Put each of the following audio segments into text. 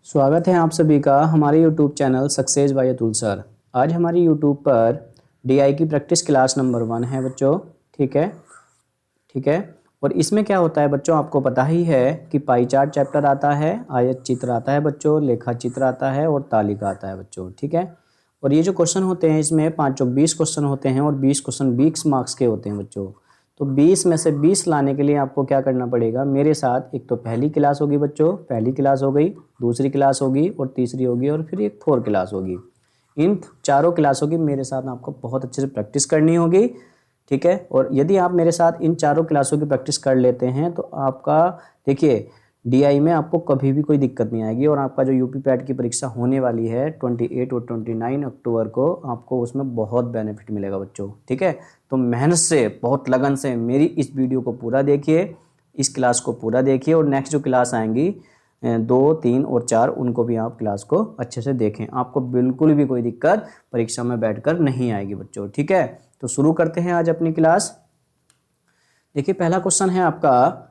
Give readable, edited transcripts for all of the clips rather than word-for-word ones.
स्वागत है आप सभी का हमारे YouTube channel success by Atul sir. आज हमारी YouTube पर DI की प्रैक्टिस क्लास नंबर 1 है बच्चों। ठीक है। और इसमें क्या होता है बच्चों, आपको पता ही है कि पाई चार्ट चैप्टर आता है, आयत चित्र आता है बच्चों, लेखा चित्र आता है और तालिका आता है बच्चों। ठीक है। और ये जो क्वेश्चन होते हैं इसमें 520 क्वेश्चन होते हैं और 20 क्वेश्चन 20 मार्क्स के होते हैं बच्चों। तो 20 में से 20 लाने के लिए आपको क्या करना पड़ेगा, मेरे साथ एक तो पहली क्लास होगी बच्चों, पहली क्लास हो गई, दूसरी क्लास होगी और तीसरी होगी और फिर एक 4 क्लास होगी। इन चारों क्लासों की मेरे साथ आपको बहुत अच्छे से प्रैक्टिस करनी होगी। ठीक है। और यदि आप मेरे साथ इन चारों क्लासों की प्रैक्टिस कर लेते हैं तो आपका देखिए DI में आपको कभी भी कोई दिक्कत नहीं आएगी। और आपका जो यूपी पैट की परीक्षा होने वाली है 28 और 29 अक्टूबर को, आपको उसमें बहुत बेनिफिट मिलेगा बच्चों। ठीक है। तो मेहनत से, बहुत लगन से मेरी इस वीडियो को पूरा देखिए, इस क्लास को पूरा देखिए और नेक्स्ट जो क्लास आएंगी 2, 3 और 4 उनको भी आप क्लास को अच्छे से देखें। आपको बिल्कुल भी कोई दिक्कत परीक्षा में बैठकर नहीं आएगी बच्चों। ठीक है। तो शुरू करते हैं आज अपनी क्लास। देखिए पहला क्वेश्चन है आपका,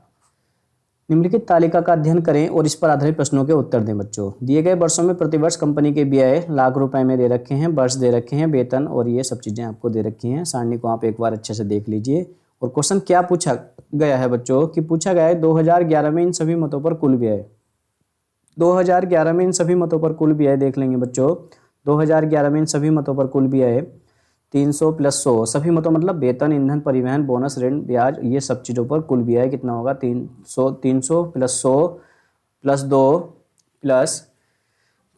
निम्नलिखित तालिका का अध्ययन करें और इस पर आधारित प्रश्नों के उत्तर दें बच्चों। दिए गए वर्षों में प्रतिवर्ष कंपनी के व्यय लाख रुपए में दे रखे हैं, वर्ष दे रखे हैं, वेतन और ये सब चीज़ें आपको दे रखी हैं। सारणी को आप एक बार अच्छे से देख लीजिए। और क्वेश्चन क्या पूछा गया है बच्चों, कि पूछा गया है 2011 में इन सभी मतों पर कुल व्यय। 2011 में इन सभी मतों पर कुल व्यय देख लेंगे बच्चों। 2011 में इन सभी मतों पर कुल व्यय 300 + 100, सभी मतों मतलब वेतन, ईंधन, परिवहन, बोनस, ऋण, ब्याज, ये सब चीज़ों पर कुल व्यय कितना होगा, 300 + 100 + 2 प्लस,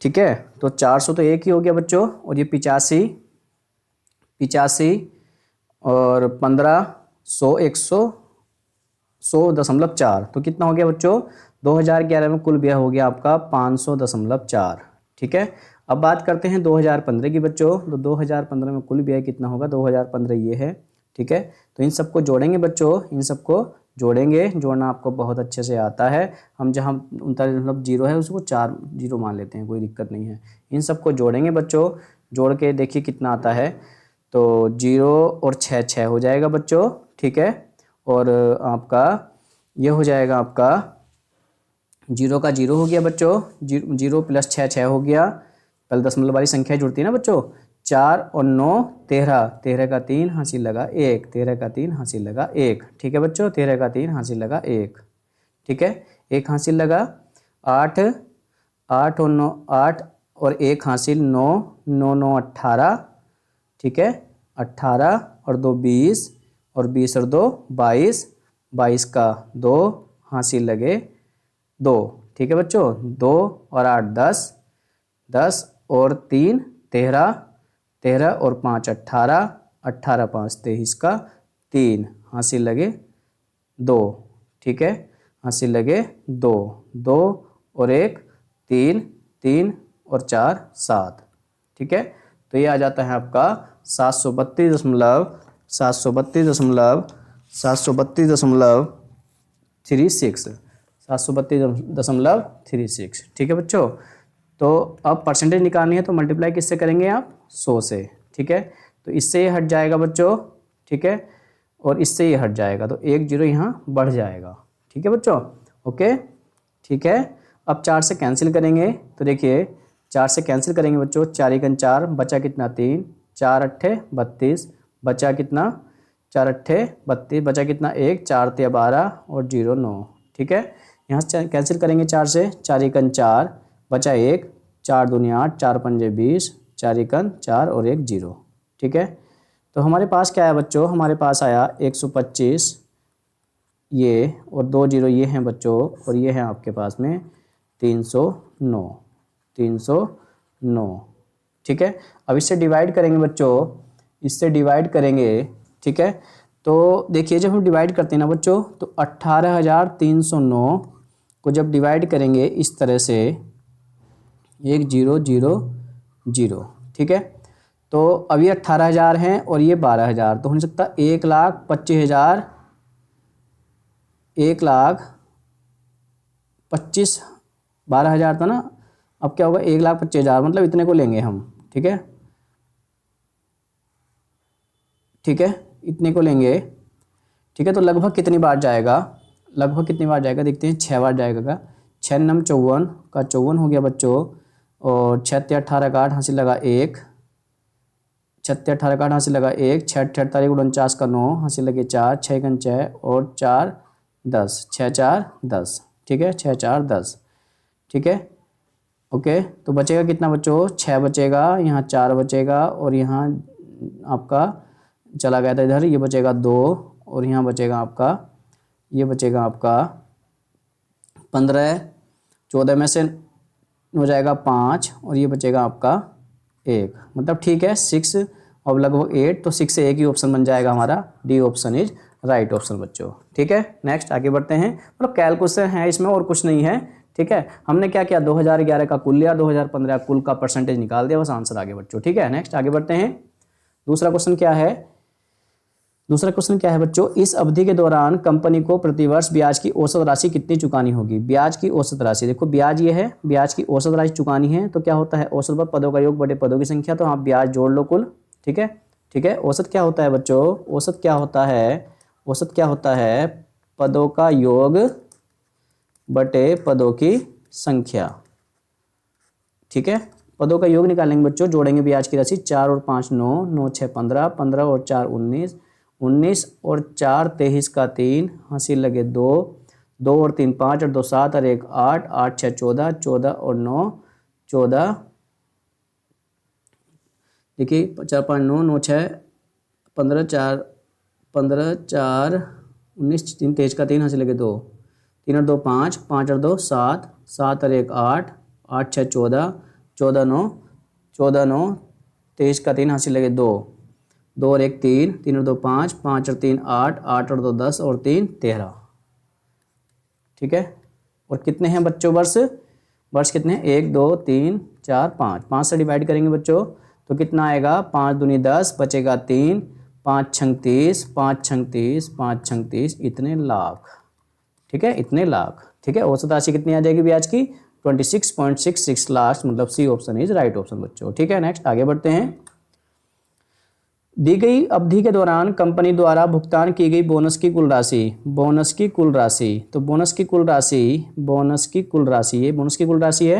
ठीक है, तो 400 तो एक ही हो गया बच्चों। और ये 85 और 15, 100, 100.4, तो कितना हो गया बच्चों, 2011 में कुल व्यय हो गया आपका 500.4। ठीक है। अब बात करते हैं 2015 की बच्चों। तो 2015 में कुल व्यय कितना होगा, 2015 ये है। ठीक है। तो इन सबको जोड़ेंगे बच्चों, इन सबको जोड़ेंगे, जोड़ना आपको बहुत अच्छे से आता है। हम जहाँ 39.0 है उसको 4 0 मान लेते हैं, कोई दिक्कत नहीं है। इन सबको जोड़ेंगे बच्चों, जोड़ के देखिए कितना आता है। तो 0 और 6 6 हो जाएगा बच्चों। ठीक है। और आपका ये हो जाएगा, आपका 0 का 0 हो गया बच्चों, 0 + 6 6 हो गया। पहले दशमलव वाली संख्या जुड़ती है ना बच्चों। 4 और 9 13, 13 का 3 हासिल लगा 1, 13 का 3 हासिल लगा 1। ठीक है बच्चों, 13 का 3 हासिल लगा 1। ठीक है, 1 हासिल लगा। 8 8 और 9 8 और 1 हासिल 9, 9 9 18। ठीक है, 18 और 2 20 और 20 और 2 22, 22 का 2 हासिल लगे 2। ठीक है बच्चों, 2 और 8 10, 10 और 3 13, 13 और 5 18, 18 5 23 का 3 हासिल लगे 2। ठीक है, हासिल लगे 2, 2 और 1 3, 3 और 4 7। ठीक है। तो ये आ जाता है आपका 732.36। ठीक है बच्चों। तो अब परसेंटेज निकालनी है तो मल्टीप्लाई किससे करेंगे आप, 100 से। ठीक है। तो इससे ये हट जाएगा बच्चों। ठीक है। और इससे ये हट जाएगा तो 1 0 यहाँ बढ़ जाएगा। ठीक है बच्चों, ओके। ठीक है। अब 4 से कैंसिल करेंगे तो देखिए 4 से कैंसिल करेंगे बच्चों, 4 × 4 बचा कितना 3, 4 8 32 बचा कितना, 4 8 32 बचा कितना 1, 4 3 12 और 0 9। ठीक है। यहाँ से कैंसिल करेंगे 4 से, 4 × 4 बचा 1, 4 दूनी 8, 4 पंजे 20, 4 × 4 और 1 0। ठीक है। तो हमारे पास क्या है बच्चों, हमारे पास आया 125 ये और 2 0 ये हैं बच्चों, और ये है आपके पास में 309। 309। ठीक है। अब इससे डिवाइड करेंगे बच्चों, इससे डिवाइड करेंगे। ठीक है। तो देखिए जब हम डिवाइड करते हैं ना बच्चों, तो 18,309 को जब डिवाइड करेंगे इस तरह से 1 0 0 0। ठीक है। तो अब ये 18,000 हैं और ये 12,000, तो हो नहीं सकता 1,25,000, 1,25,000 12,000 था ना। अब क्या होगा 1,25,000, मतलब इतने को लेंगे हम। ठीक है। ठीक है, इतने को लेंगे। ठीक है। तो लगभग कितनी बार जाएगा, लगभग कितनी बार जाएगा देखते हैं, 6 बार जाएगा। 6 नम 54 का 54 हो गया बच्चों, और 6 × 18 का 8 हासिल लगा 1, 6 × 18 का 8 हासिल लगा 1, 6 × 48 49 का 9 हासिल लगे 4, 6 × 6 और 4 10, 6 4 10, ठीक है, 6 4 10, ठीक है। ओके, तो बचेगा कितना बच्चों, 6 बचेगा, यहाँ 4 बचेगा, और यहाँ आपका चला गया था इधर, ये बचेगा 2, और यहाँ बचेगा आपका, ये बचेगा आपका 15, 14 में से हो जाएगा 5, और ये बचेगा आपका 1, मतलब ठीक है 6 और लगभग 8, तो 6 से 1 ही ऑप्शन बन जाएगा हमारा, D option is right option बच्चों, ठीक है। नेक्स्ट आगे बढ़ते हैं, मतलब कैलकुलेशन है इसमें और कुछ नहीं है, ठीक है। हमने क्या किया, 2011 का कुल लिया, 2015 कुल का परसेंटेज निकाल दिया, बस आंसर आगे बच्चों, ठीक है। नेक्स्ट आगे बढ़ते हैं, दूसरा क्वेश्चन क्या है, दूसरा क्वेश्चन क्या है बच्चों, इस अवधि के दौरान कंपनी को प्रतिवर्ष ब्याज की औसत राशि कितनी चुकानी होगी। ब्याज की औसत राशि, देखो ब्याज ये है, ब्याज की औसत राशि चुकानी है, तो क्या होता है, औसत पर पदों का योग बटे पदों की संख्या, तो आप ब्याज जोड़ लो कुल, ठीक है, ठीक है। औसत क्या होता है बच्चों, औसत क्या होता है, औसत क्या होता है, पदों का योग बटे पदों की संख्या, ठीक है। पदों का योग निकालेंगे बच्चों, जोड़ेंगे ब्याज की राशि, 4 और 5 9, 9 6 15, 15 और 4 19, 19 और 4 23 का 3 हासिल लगे 2, 2 और 3 5 और 2 7 और 1 8, 8 6 14, 14 और 9 14, देखिए 4 5 9, 9 6 15, 4 15, 4 19, 3 23 का 3 हासिल लगे 2, 3 और 2 5, 5 और 2 7, 7 और 1 8, 8 6 14, 14 9, 14 9, 23 का 3 हासिल लगे 2, 2 और 1 3, 3 और 2 5, 5 और 3 8, 8 और 2 10 और 3 13, ठीक है। और कितने हैं बच्चों वर्ष, वर्ष कितने हैं, 1 2 3 4 5, 5 से डिवाइड करेंगे बच्चों तो कितना आएगा, 5 दूनी 10, बचेगा 3, 5 छंग 30, 5 छंग 30, 5 छंग 30, इतने लाख, ठीक है, इतने लाख, ठीक है। औसत राशि कितनी आ जाएगी ब्याज की, 26.66 लाख, मतलब C option is right option बच्चों, ठीक है। नेक्स्ट आगे बढ़ते हैं, दी गई अवधि के दौरान कंपनी द्वारा भुगतान की गई बोनस की कुल राशि, बोनस की कुल राशि, तो बोनस की कुल राशि, बोनस की कुल राशि, ये बोनस की कुल राशि है।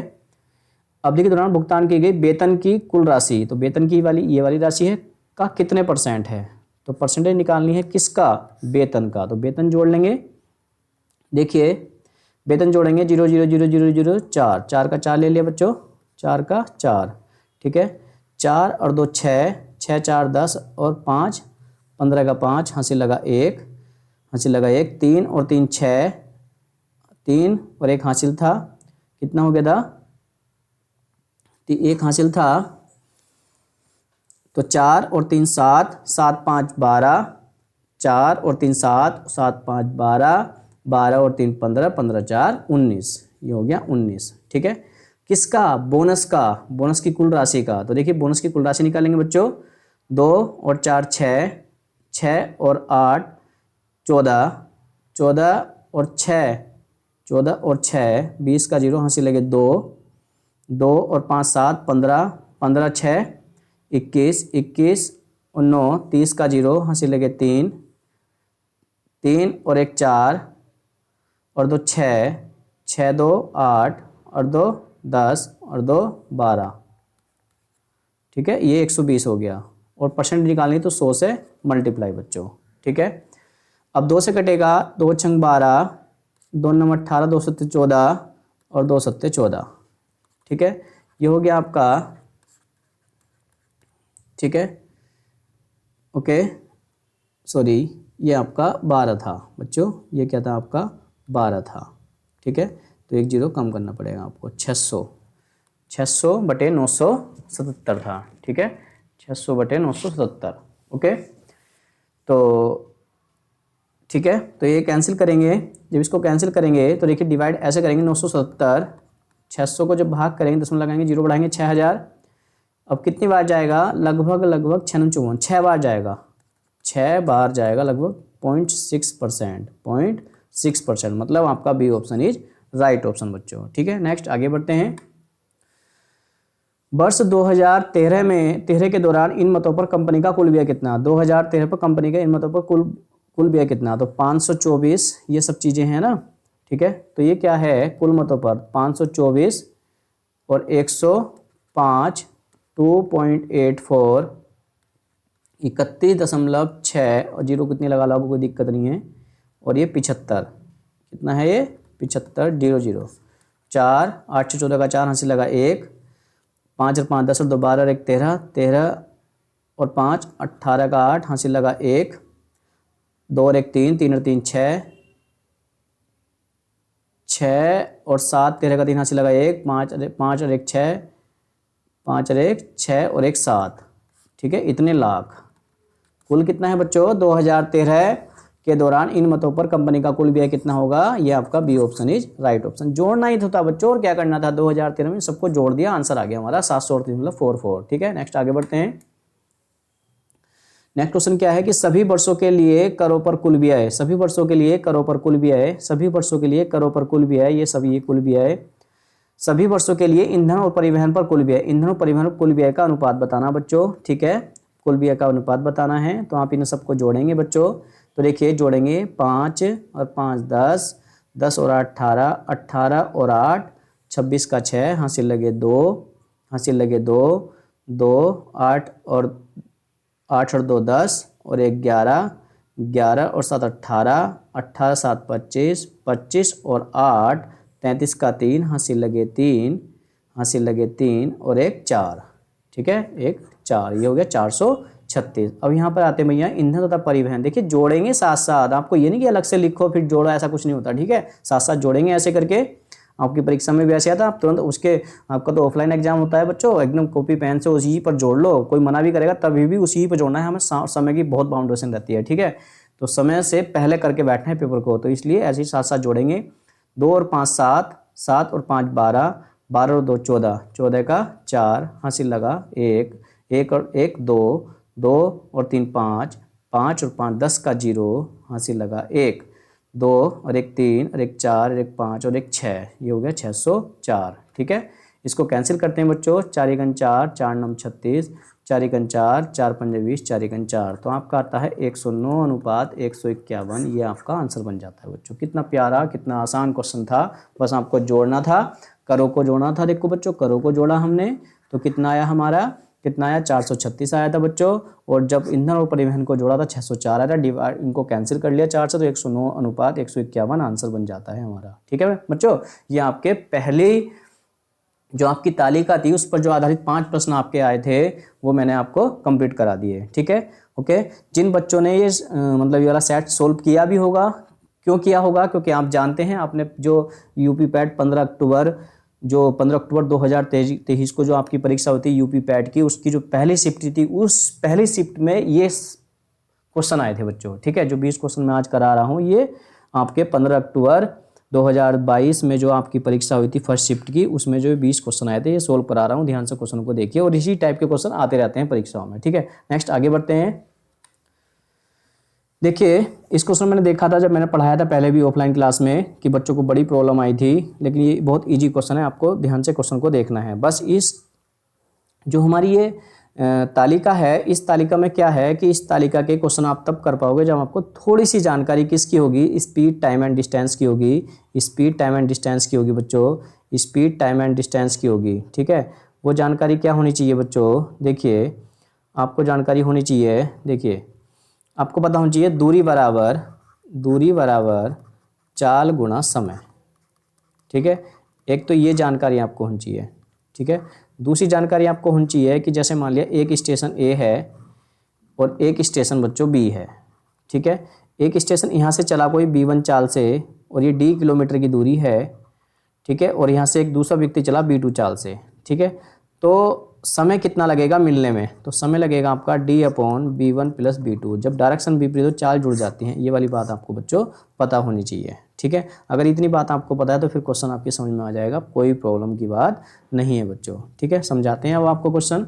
अवधि के दौरान भुगतान की गई वेतन की कुल राशि, तो वेतन की वाली ये वाली राशि है, का कितने परसेंट है, तो परसेंटेज निकालनी है किसका, वेतन का, तो वेतन जोड़ लेंगे, देखिए वेतन जोड़ेंगे 0 0 0 0 0 4, 4 का 4 ले लिया बच्चों, 4 का 4, ठीक है, 4 और 2 6, 6 4 10 और 5 15 का 5 हासिल लगा 1, हासिल लगा 1, 3 और 3 6, 3 और 1 हासिल था, कितना हो गया था, 1 हासिल था, तो 4 और 3 7, 7 5 12, 4 और 3 7, 7 5 12, 12 और 3 15, 15 4 19, ये हो गया 19, ठीक है। किसका, बोनस का, बोनस की कुल राशि का, तो देखिए बोनस की कुल राशि निकालेंगे बच्चों, 2 और 4 6, 6 और 8 14, 14 और 6, 14 और 6 20 का 0 हासिल लगे 2, 2 और 5 7 15, 15 6 21, 21 और 9 30 का 0 हासिल लगे 3, 3 और 1 4 और 2 6, 6 2 8 और 2 10 और 2 12, ठीक है, ये 120 हो गया, और परसेंट निकालनी तो 100 से मल्टीप्लाई बच्चों, ठीक है। अब 2 से कटेगा, 2 छंग 12, 2 नम 18, 2 सत्ते 14 और 2 सत्ते 14, ठीक है, ये हो गया आपका, ठीक है, ओके, सॉरी ये आपका 12 था बच्चों, ये क्या था आपका 12 था, ठीक है, तो 1 0 कम करना पड़ेगा आपको, 600, 600 बटे 977 था, ठीक है, 600 बटे 977, ओके, तो ठीक है, तो ये कैंसिल करेंगे, जब इसको कैंसिल करेंगे तो देखिए डिवाइड ऐसे करेंगे, 977 600 को जब भाग करेंगे, दशमलव लगाएंगे, 0 बढ़ाएंगे, 6000, अब कितनी बार जाएगा, लगभग लगभग 6 बार जाएगा, 6 बार जाएगा, लगभग 0.6%, 0.6%, मतलब आपका B option is right option बच्चों, ठीक है। नेक्स्ट आगे बढ़ते हैं, वर्ष 2013 में 13 के दौरान इन मतों पर कंपनी का कुल व्यय कितना, 2013 पर कंपनी का इन मतों पर कुल व्यय कितना, तो 524, ये सब चीज़ें हैं ना, ठीक है। तो ये क्या है, कुल मतों पर 524 और 105, 2.84, 31.6 और जीरो कितनी लगा लो, कोई दिक्कत नहीं है। और ये 75, कितना है ये 75, 00, 4, 8 से 14 का 4 हासिल लगा 1, 5 और 5 10 और 2 12 और 1 13, 13 और 5 18 का 8 हासिल लगा 1, 2 और 1 3, 3 और 3 6, 6 और 7 13 का 3 हासिल लगा 1, 5 और 1 6, 5 और 1 6 और 1 7, ठीक है। इतने लाख कुल कितना है बच्चों, 2013 के दौरान इन मतों पर कंपनी का कुल व्यय कितना होगा, ये आपका B option is right option. जोड़ना ही था बच्चों, और क्या करना था, 2013 में सबको जोड़ दिया, आंसर आ गया हमारा 738 मतलब 44, ठीक है। नेक्स्ट आगे बढ़ते हैं। नेक्स्ट क्वेश्चन क्या है कि सभी वर्षों के लिए करों पर कुल व्यय, सभी वर्षों के लिए करों पर कुल व्यय, सभी वर्षों के लिए करों पर कुल व्यय, ये सभी कुल व्यय, सभी वर्षों के लिए ईंधन और परिवहन पर कुल व्यय, ईंधन और परिवहन पर कुल व्यय का अनुपात बताना बच्चों, ठीक है। कुल व्यय का अनुपात बताना है, तो आप इन सबको जोड़ेंगे बच्चों। तो देखिए जोड़ेंगे, 5 और 5 10, 10 और 8 18, 18 और 8 26 का 6 हासिल लगे 2, हासिल लगे 2, 2 8 और 8 और 2 10 और 1 11, 11 और 7 18, 18 7 25, 25 और 8 33 का 3 हासिल लगे 3, हासिल लगे 3 और 1 4, ठीक है, 1 4, ये हो गया 436। अब यहाँ पर आते हैं भैया ईंधन तथा परिवहन, देखिए जोड़ेंगे साथ साथ, आपको ये नहीं कि अलग से लिखो फिर जोड़ो, ऐसा कुछ नहीं होता, ठीक है। साथ साथ जोड़ेंगे ऐसे करके, आपकी परीक्षा में भी ऐसे आता, आप तुरंत उसके, आपका तो ऑफलाइन एग्जाम होता है बच्चों, एकदम कॉपी पेन से उसी पर जोड़ लो, कोई मना भी करेगा तभी भी उसी पर जोड़ना है, हमें समय की बहुत बाउंडेशन रहती है, ठीक है। तो समय से पहले करके बैठना है पेपर को, तो इसलिए ऐसे ही साथ साथ जोड़ेंगे। 2 और 5 7, 7 और 5 12, 12 और 2 14, 14 का 4 हासिल लगा 1, 1 और 1 2, 2 और 3 5, 5 और 5 10 का 0 हासिल लगा 1, 2 और 1 3 और 1 4 और 1 5 और 1 6, ये हो गया 604, ठीक है। इसको कैंसिल करते हैं बच्चों, 4 एकन 4, 4 9 36, 4 एकन 4, 4 5 20, 4 एकन 4, तो आपका आता है 109 अनुपात 151, ये आपका आंसर बन जाता है बच्चों। कितना प्यारा, कितना आसान क्वेश्चन था, बस आपको जोड़ना था, करों को जोड़ना था। देखो बच्चों करों को जोड़ा हमने, तो कितना आया हमारा, कितना आया 436 आया था बच्चों, और जब ईंधन और परिवहन को जोड़ा था 604 आया था, डिवाइड इनको कैंसिल कर लिया 4 से, तो 109 अनुपात 151 आंसर बन जाता है हमारा, ठीक है बच्चों। ये आपके पहले जो आपकी तालिका थी उस पर जो आधारित 5 प्रश्न आपके आए थे वो मैंने आपको कंप्लीट करा दिए, ठीक है। ओके, जिन बच्चों ने ये मतलब ये वाला सेट सोल्व किया भी होगा, क्यों किया होगा, क्योंकि आप जानते हैं आपने जो यूपी पैट 15 अक्टूबर 2023 को जो आपकी परीक्षा होती है यूपी पैट की, उसकी जो पहली शिफ्ट थी, उस पहली शिफ्ट में ये क्वेश्चन आए थे बच्चों, ठीक है। जो 20 क्वेश्चन मैं आज करा रहा हूँ ये आपके 15 अक्टूबर 2022 में जो आपकी परीक्षा हुई थी फर्स्ट शिफ्ट की, उसमें जो 20 क्वेश्चन आए थे, ये सोल्व करा रहा हूँ, ध्यान से क्वेश्चन को देखिए, और इसी टाइप के क्वेश्चन आते रहते हैं परीक्षाओं में, ठीक है। नेक्स्ट आगे बढ़ते हैं। देखिए इस क्वेश्चन मैंने देखा था जब मैंने पढ़ाया था पहले भी ऑफलाइन क्लास में, कि बच्चों को बड़ी प्रॉब्लम आई थी, लेकिन ये बहुत ईजी क्वेश्चन है, आपको ध्यान से क्वेश्चन को देखना है। बस इस जो हमारी ये तालिका है, इस तालिका में क्या है कि इस तालिका के क्वेश्चन आप तब कर पाओगे जब आपको थोड़ी सी जानकारी किसकी होगी, स्पीड टाइम एंड डिस्टेंस की होगी, स्पीड टाइम एंड डिस्टेंस की होगी बच्चों, स्पीड टाइम एंड डिस्टेंस की होगी, ठीक है। वो जानकारी क्या होनी चाहिए बच्चों, देखिए आपको जानकारी होनी चाहिए, देखिए आपको पता होना चाहिए दूरी बराबर चाल गुणा समय, ठीक है। एक तो ये जानकारी आपको होनी चाहिए, ठीक है। दूसरी जानकारी आपको होनी चाहिए कि जैसे मान लिया एक स्टेशन ए है और एक स्टेशन बच्चों बी है, ठीक है। एक स्टेशन यहाँ से चला कोई B1 चाल से, और ये D किलोमीटर की दूरी है, ठीक है, और यहाँ से एक दूसरा व्यक्ति चला B2 चाल से, ठीक है। तो समय कितना लगेगा मिलने में, तो समय लगेगा आपका D/B1 + B2, जब डायरेक्शन विपरीत हो चाल जुड़ जाती हैं, ये वाली बात आपको बच्चों पता होनी चाहिए, ठीक है। अगर इतनी बात आपको पता है तो फिर क्वेश्चन आपकी समझ में आ जाएगा, कोई प्रॉब्लम की बात नहीं है बच्चों, ठीक है। समझाते हैं अब आपको क्वेश्चन,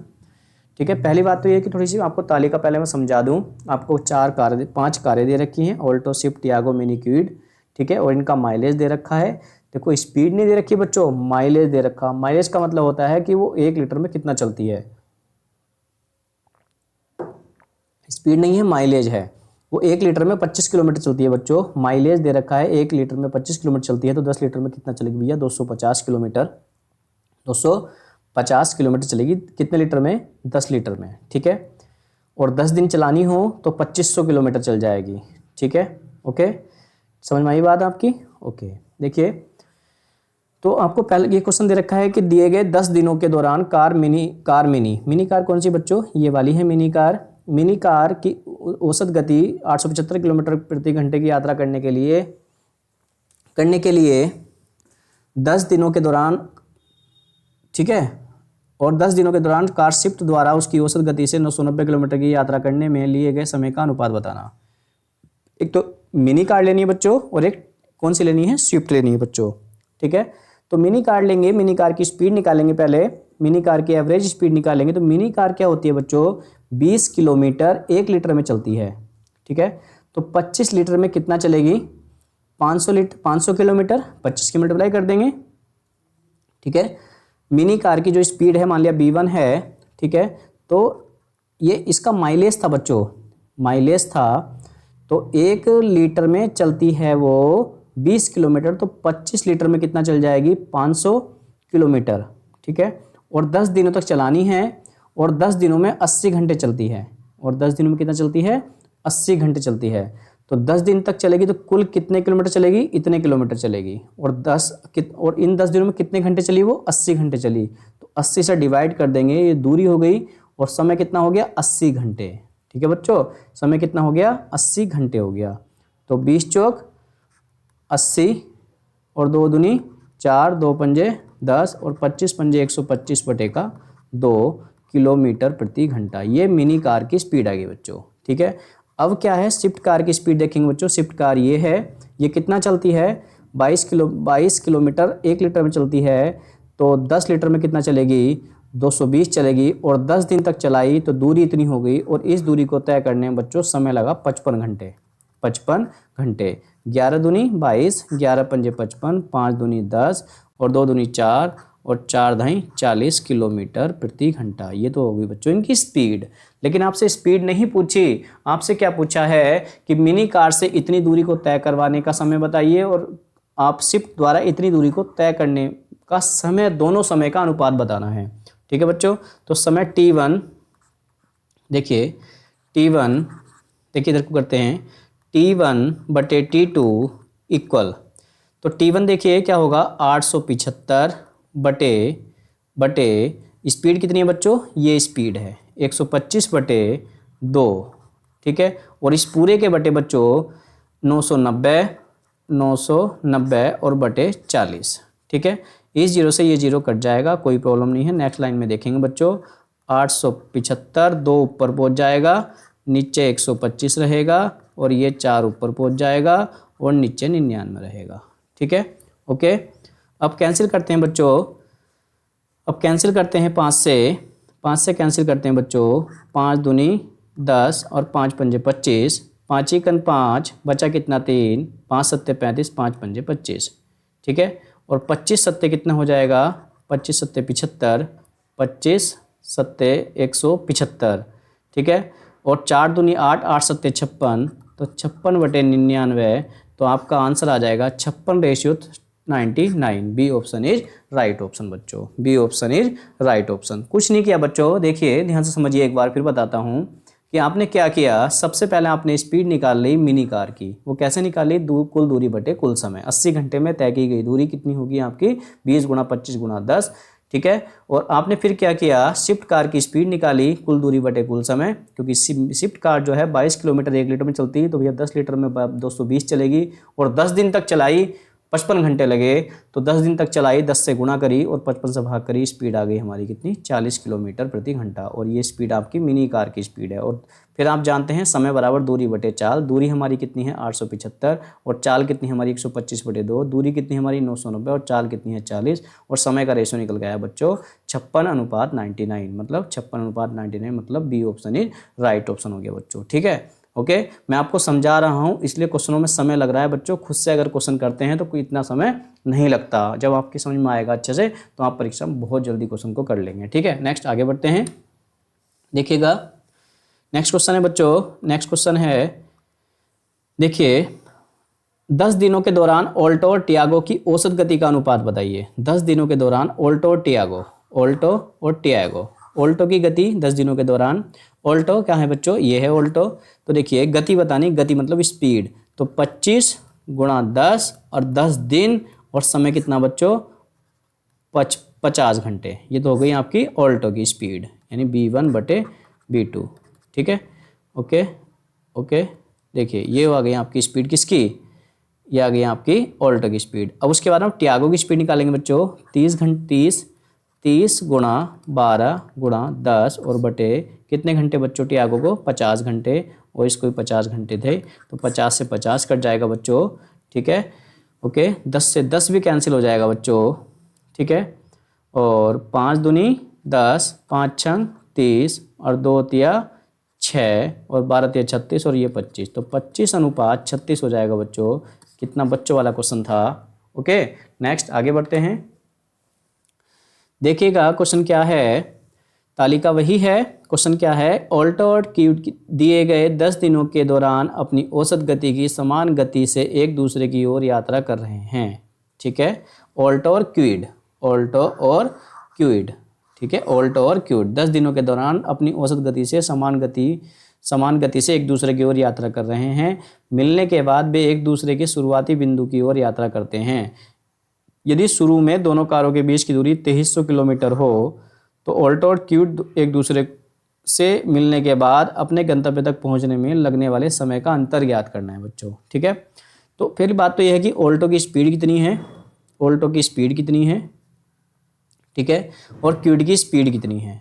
ठीक है। पहली बात तो ये कि थोड़ी सी आपको तालिका पहले मैं समझा दूं। आपको 5 कारें दे रखी हैं, Alto, Swift, Tiago, mini, Kwid, ठीक है, और इनका माइलेज दे रखा है। देखो स्पीड नहीं दे रखी बच्चों, माइलेज दे रखा। माइलेज का मतलब होता है कि वो 1 लीटर में कितना चलती है, स्पीड नहीं है माइलेज है। वो 1 लीटर में 25 किलोमीटर चलती है बच्चों। माइलेज दे रखा है 1 लीटर में 25 किलोमीटर चलती है, तो 10 लीटर में कितना चलेगी भैया, 250 किलोमीटर। 250 किलोमीटर चलेगी कितने लीटर में, 10 लीटर में, ठीक है। और 10 दिन चलानी हो तो 2500 किलोमीटर चल जाएगी, ठीक है। ओके, समझ में आई बात आपकी। ओके, देखिए तो आपको पहले ये क्वेश्चन दे रखा है कि दिए गए 10 दिनों के दौरान मिनी कार कौन सी बच्चों, ये वाली है मिनी कार की औसत गति 875 किलोमीटर प्रति घंटे की यात्रा करने के लिए 10 दिनों के दौरान, ठीक है। और 10 दिनों के दौरान कार शिफ्ट द्वारा उसकी औसत गति से 990 किलोमीटर की यात्रा करने में लिए गए समय का अनुपात बताना। एक तो मिनी कार लेनी है बच्चों और एक कौन सी लेनी है, स्विफ्ट लेनी है बच्चों, ठीक है। तो मिनी कार लेंगे, मिनी कार की स्पीड निकालेंगे, पहले मिनी कार की एवरेज स्पीड निकालेंगे। तो मिनी कार क्या होती है बच्चों, 20 किलोमीटर 1 लीटर में चलती है, ठीक है। तो 25 लीटर में कितना चलेगी, 500 किलोमीटर, 25 की मल्टीप्लाई कर देंगे, ठीक है। मिनी कार की जो स्पीड है मान लिया B1 है, ठीक है। तो ये इसका माइलेज था बच्चों, माइलेज था, तो 1 लीटर में चलती है वो 20 किलोमीटर, तो 25 लीटर में कितना चल जाएगी, 500 किलोमीटर, ठीक है। और 10 दिनों तक चलानी है, और 10 दिनों में 80 घंटे चलती है, और 10 दिनों में कितना चलती है, 80 घंटे चलती है। तो 10 दिन तक चलेगी तो कुल कितने किलोमीटर चलेगी, इतने किलोमीटर चलेगी। और और इन 10 दिनों में कितने घंटे चली वो, 80 घंटे चली। तो 80 से डिवाइड कर देंगे, ये दूरी हो गई, और समय कितना हो गया, 80 घंटे, ठीक है बच्चों। समय कितना हो गया, 80 घंटे हो गया। तो 20 चौक 80 और 2 दूनी 4, 2 पंजे 10 और 25 पंजे 125 बटे का 2 किलोमीटर प्रति घंटा। ये मिनी कार की स्पीड आ गई बच्चों, ठीक है। अब क्या है, स्विफ्ट कार की स्पीड देखेंगे बच्चों। स्विफ्ट कार ये है, ये कितना चलती है, 22 किलोमीटर 1 लीटर में चलती है। तो 10 लीटर में कितना चलेगी, 220 चलेगी, और 10 दिन तक चलाई तो दूरी इतनी हो गई। और इस दूरी को तय करने में बच्चों समय लगा 55 घंटे, 55 घंटे। 11 दूनी 22, 11 पंजे 55, 5 दूनी 10 और 2 दूनी 4 और 4 धाई 40 किलोमीटर प्रति घंटा। ये तो होगी बच्चों इनकी स्पीड। लेकिन आपसे स्पीड नहीं पूछी, आपसे क्या पूछा है कि मिनी कार से इतनी दूरी को तय करवाने का समय बताइए, और आप स्विफ्ट द्वारा इतनी दूरी को तय करने का समय, दोनों समय का अनुपात बताना है, ठीक है बच्चों। तो समय T1, देखिए T1, देखिए इधर को करते हैं, T1 बटे T2 इक्वल, तो T1 देखिए क्या होगा, 875 बटे स्पीड कितनी है बच्चों, ये स्पीड है 125 बटे 2, ठीक है। और इस पूरे के बटे बच्चों 990 और बटे 40, ठीक है। इस जीरो से ये जीरो कट जाएगा, कोई प्रॉब्लम नहीं है। नेक्स्ट लाइन में देखेंगे बच्चों, 875 2 ऊपर पहुंच जाएगा, नीचे 125 रहेगा, और ये 4 ऊपर पहुंच जाएगा, और नीचे 99 रहेगा, ठीक है। ओके, अब कैंसिल करते हैं बच्चों, अब कैंसिल करते हैं 5 से कैंसिल करते हैं बच्चों। 5 दूनी 10 और 5 पंजे 25, 5 एकन 5, बचा कितना 3, 5 सत्ते 35, 5 पंजे 25, ठीक है। और 25 सत्ते कितना हो जाएगा, 25 सत्ते 75, 25 सत्ते 175, ठीक है। और 4 दूनी 8, 8 सत्ते 56, तो 56 बटे 99, तो आपका आंसर आ जाएगा 56:99। B option is right option बच्चों, B option is right option. कुछ नहीं किया बच्चों, देखिए ध्यान से समझिए, एक बार फिर बताता हूँ कि आपने क्या किया। सबसे पहले आपने स्पीड निकाल ली मिनी कार की, वो कैसे निकाली, कुल दूरी बटे कुल समय। 80 घंटे में तय की गई दूरी कितनी होगी आपकी, 20 गुणा 25 गुणा 10, ठीक है। और आपने फिर क्या किया, स्विफ्ट कार की स्पीड निकाली, कुल दूरी बटे कुल समय, क्योंकि स्विफ्ट कार जो है 22 किलोमीटर 1 लीटर में चलती है, तो भैया 10 लीटर में 220 चलेगी, और 10 दिन तक चलाई, 55 घंटे लगे, तो 10 दिन तक चलाई, 10 से गुणा करी और 55 से भाग करी, स्पीड आ गई हमारी कितनी, 40 किलोमीटर प्रति घंटा। और ये स्पीड आपकी मिनी कार की स्पीड है। और फिर आप जानते हैं समय बराबर दूरी बटे चाल, दूरी हमारी कितनी है 875, और चाल कितनी हमारी 125 बटे 2, दूरी कितनी हमारी 990, और चाल कितनी है 40, और समय का रेशो निकल गया बच्चों 56:99, मतलब 56:99, मतलब B option is right option हो गया बच्चों, ठीक है। ओके, मैं आपको समझा रहा हूँ इसलिए क्वेश्चनों में समय लग रहा है बच्चों। खुद से अगर क्वेश्चन करते हैं तो कोई इतना समय नहीं लगता। जब आपकी समझ में आएगा अच्छे से तो आप परीक्षा में बहुत जल्दी क्वेश्चन को कर लेंगे, ठीक है। नेक्स्ट आगे बढ़ते हैं, देखिएगा नेक्स्ट क्वेश्चन है बच्चों। नेक्स्ट क्वेश्चन है देखिए 10 दिनों के दौरान ऑल्टो और टियागो की औसत गति का अनुपात बताइए। 10 दिनों के दौरान ऑल्टो और टियागो, ऑल्टो और टियागो, ऑल्टो की गति 10 दिनों के दौरान, ऑल्टो क्या है बच्चों, ये है ऑल्टो। तो देखिए गति बतानी, गति मतलब स्पीड, तो 25 गुणा 10 और 10 दिन और समय कितना बच्चों, 50 घंटे। ये तो हो गई आपकी ऑल्टो की स्पीड, यानी B1/B2। ठीक है, ओके ओके। देखिए ये आ गई आपकी स्पीड किसकी, ये आ गई आपकी ऑल्टो की स्पीड। अब उसके बाद हम टियागो की स्पीड निकालेंगे बच्चों। 30 गुणा 12 गुणा 10 और बटे कितने घंटे बच्चों टियागो को, 50 घंटे, और इसको भी 50 घंटे थे, तो 50 से 50 कट जाएगा बच्चों। ठीक है, ओके। 10 से 10 भी कैंसिल हो जाएगा बच्चों। ठीक है, और 5 दूनी 10, 5 छंग 30 और 2 तिया 6 और 12 तिया 36 और ये 25, तो 25:36 हो जाएगा बच्चों। कितना बच्चों वाला क्वेश्चन था। ओके, नेक्स्ट आगे बढ़ते हैं। देखिएगा क्वेश्चन क्या है, तालिका वही है। क्वेश्चन क्या है, ऑल्टो और क्यूड दिए गए 10 दिनों के दौरान अपनी औसत गति की समान गति से एक दूसरे की ओर यात्रा कर रहे हैं। ठीक है, ऑल्टो और क्यूड, ऑल्टो और क्यूड। ठीक है, ऑल्टो और क्यूड 10 दिनों के दौरान अपनी औसत गति से समान गति से एक दूसरे की ओर यात्रा कर रहे हैं। मिलने के बाद वे एक दूसरे के शुरुआती बिंदु की ओर यात्रा करते हैं। यदि शुरू में दोनों कारों के बीच की दूरी 2300 किलोमीटर हो तो ऑल्टो और क्यूड एक दूसरे से मिलने के बाद अपने गंतव्य तक पहुंचने में लगने वाले समय का अंतर ज्ञात करना है बच्चों। ठीक है, तो पहली बात तो यह है कि ऑल्टो की स्पीड कितनी है, ऑल्टो की स्पीड कितनी है। ठीक है, और क्यूड की स्पीड कितनी है।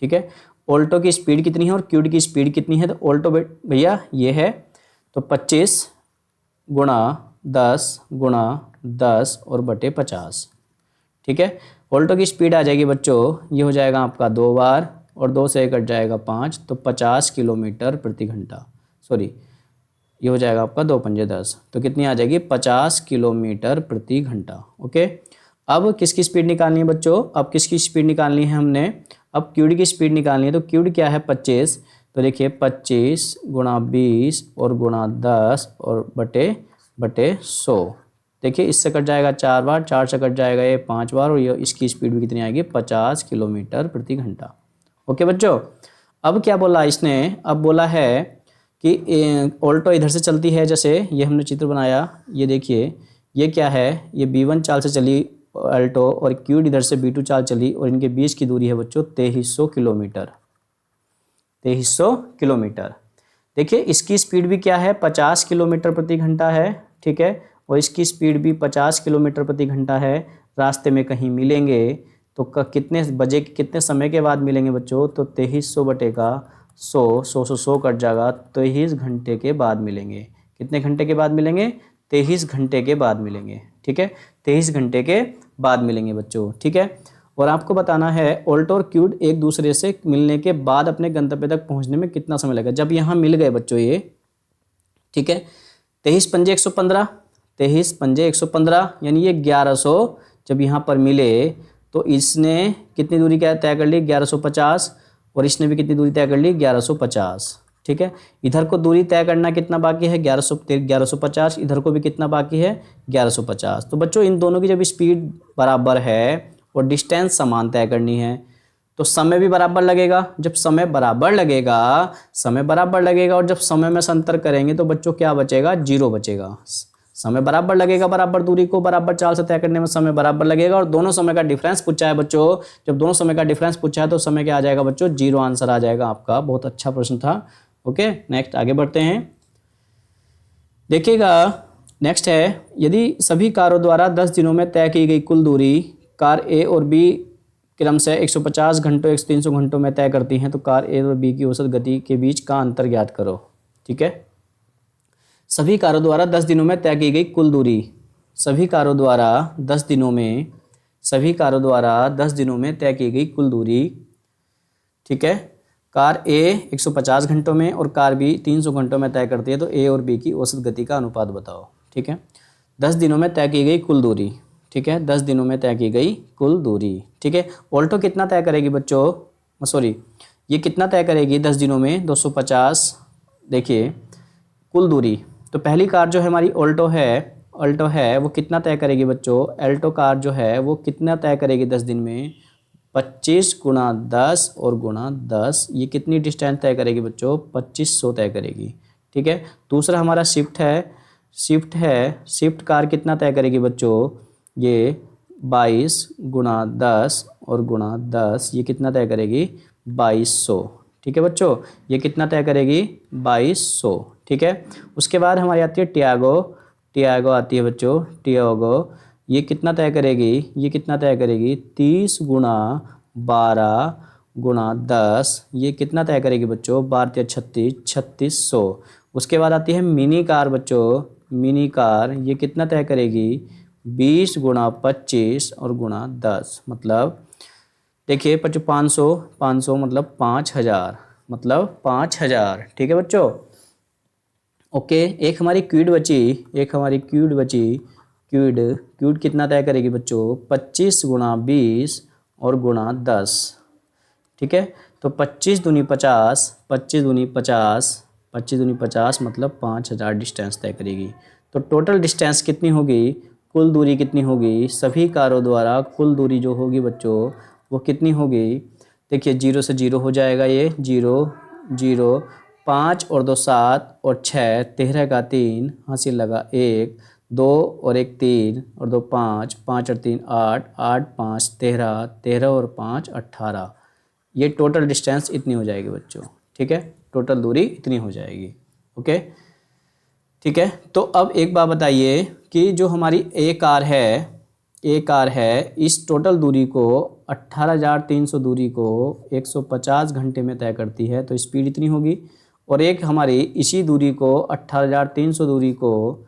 ठीक है, ऑल्टो की स्पीड कितनी है और क्यूड की स्पीड कितनी है। तो ऑल्टो भैया ये है, तो 25 गुणा 10 गुणा 10 और बटे 50। ठीक है, ऑल्टो की स्पीड आ जाएगी बच्चों, ये हो जाएगा आपका 2 बार और 2 से कट जाएगा 5, तो 50 किलोमीटर प्रति घंटा। सॉरी, ये हो जाएगा आपका 2 पंजे 10, तो कितनी आ जाएगी, 50 किलोमीटर प्रति घंटा। ओके, अब किसकी स्पीड निकालनी है बच्चों, अब किसकी स्पीड निकालनी है हमने, अब क्यूड की स्पीड निकालनी है। तो क्यूड क्या है 25, तो देखिए 25 गुणा 20 और गुणा 10 और बटे 100। देखिए इससे कट जाएगा 4 बार, 4 से कट जाएगा ये 5 बार, और ये इसकी स्पीड भी कितनी आएगी, 50 किलोमीटर प्रति घंटा। ओके बच्चों, अब क्या बोला इसने, अब बोला है कि ऑल्टो इधर से चलती है, जैसे ये हमने चित्र बनाया, ये देखिए ये क्या है, ये B1 चाल से चली ऑल्टो और क्यूड इधर से B2 चाल चली, और इनके बीच की दूरी है बच्चों 2300 किलोमीटर, 2300 किलोमीटर। देखिए इसकी स्पीड भी क्या है, 50 किलोमीटर प्रति घंटा है। ठीक है, और इसकी स्पीड भी 50 किलोमीटर प्रति घंटा है। रास्ते में कहीं मिलेंगे तो कितने बजे कितने समय के बाद मिलेंगे बच्चों, तो 2300 बटे का 100 कट जाएगा, 23 घंटे के बाद मिलेंगे। कितने घंटे के बाद मिलेंगे, 23 घंटे के बाद मिलेंगे। ठीक है, 23 घंटे के बाद मिलेंगे बच्चों। ठीक है, और आपको बताना है ऑल्टो और क्यूड एक दूसरे से मिलने के बाद अपने गंतव्य तक पहुंचने में कितना समय लगेगा। जब यहाँ मिल गए बच्चों ये, ठीक है, 23 पंजे 115, 23 पंजे 115 यानी ये 1100 जब यहाँ पर मिले तो इसने कितनी दूरी क्या तय कर ली, 1150, और इसने भी कितनी दूरी तय कर ली, 1150। ठीक है, इधर को दूरी तय करना कितना बाकी है, 1150, इधर को भी कितना बाकी है, 1150। तो बच्चों इन दोनों की जब स्पीड बराबर है और डिस्टेंस समान तय करनी है तो समय भी बराबर लगेगा। जब समय बराबर लगेगा और जब समय में से अंतर करेंगे तो बच्चों क्या बचेगा, 0 बचेगा। समय बराबर लगेगा, बराबर दूरी को बराबर चाल से तय करने में समय बराबर लगेगा, और दोनों समय का डिफरेंस पूछा है बच्चों। जब दोनों समय का डिफरेंस पूछा है तो समय क्या आ जाएगा बच्चों, 0 आंसर आ जाएगा आपका। बहुत अच्छा प्रश्न था। ओके, नेक्स्ट आगे बढ़ते हैं। देखिएगा नेक्स्ट है, यदि सभी कारों द्वारा 10 दिनों में तय की गई कुल दूरी कार ए और बी क्रम से 150 घंटों 300 घंटों में तय करती हैं, तो कार ए और बी की औसत गति के बीच का अंतर ज्ञात करो। ठीक है, सभी कारों द्वारा 10 दिनों में तय की गई कुल दूरी, सभी कारों द्वारा 10 दिनों में तय की गई कुल दूरी। ठीक है, कार ए 150 घंटों में और कार बी 300 घंटों में तय करती है, तो ए और बी की औसत गति का अनुपात बताओ। ठीक है, 10 दिनों में तय की गई कुल दूरी। ठीक है, 10 दिनों में तय की गई कुल दूरी। ठीक है, ऑल्टो कितना तय करेगी बच्चों, सॉरी ये कितना तय करेगी 10 दिनों में, 250। देखिए कुल दूरी तो पहली कार जो है हमारी ऑल्टो है वो कितना तय करेगी बच्चों, एल्टो कार जो है वो कितना तय करेगी 10 दिन में, 25 गुणा 10 और गुणा 10, ये कितनी डिस्टेंस तय करेगी बच्चों, 2500 तय करेगी। ठीक है। दूसरा हमारा स्विफ्ट कार कितना तय करेगी बच्चों, ये 22 गुणा 10 और गुणा 10, ये कितना तय करेगी, 2200। ठीक है बच्चों, ये कितना तय करेगी, 2200। ठीक है। उसके बाद हमारी आती है टियागो आती है बच्चों, टियागो, ये कितना तय करेगी, 30 गुणा 12 गुणा 10, ये कितना तय करेगी बच्चों, 12 36, 3600। उसके बाद आती है मिनी कार बच्चों, मिनी कार, ये कितना तय करेगी, 20 गुणा 25 और गुणा 10, मतलब देखिए बच्चों 500 मतलब 5000, मतलब 5000। ठीक है बच्चों। ओके, एक हमारी क्विड बची, क्विड कितना तय करेगी बच्चों, 25 गुणा 20 और गुणा 10। ठीक है। तो 25 दूनी 50, 25 दूनी 50 मतलब 5000 डिस्टेंस तय करेगी। तो टोटल डिस्टेंस कितनी होगी, कुल दूरी कितनी होगी, सभी कारों द्वारा कुल दूरी जो होगी बच्चों वो कितनी होगी, देखिए 0 से 0 हो जाएगा, ये 0 0, 5 और 2 7 और 6, 13 का 3, हासिल लगा 1, 2 और 1 3 और 2 5, 5 और 3 8, 8 5 13, 13 और 5 18, ये टोटल डिस्टेंस इतनी हो जाएगी बच्चों। ठीक है, टोटल दूरी इतनी हो जाएगी। ओके, ठीक है। तो अब एक बात बताइए कि जो हमारी ए कार है इस टोटल दूरी को 18,300 दूरी को 150 घंटे में तय करती है, तो स्पीड इतनी होगी। और एक हमारी इसी दूरी को 18,300 दूरी को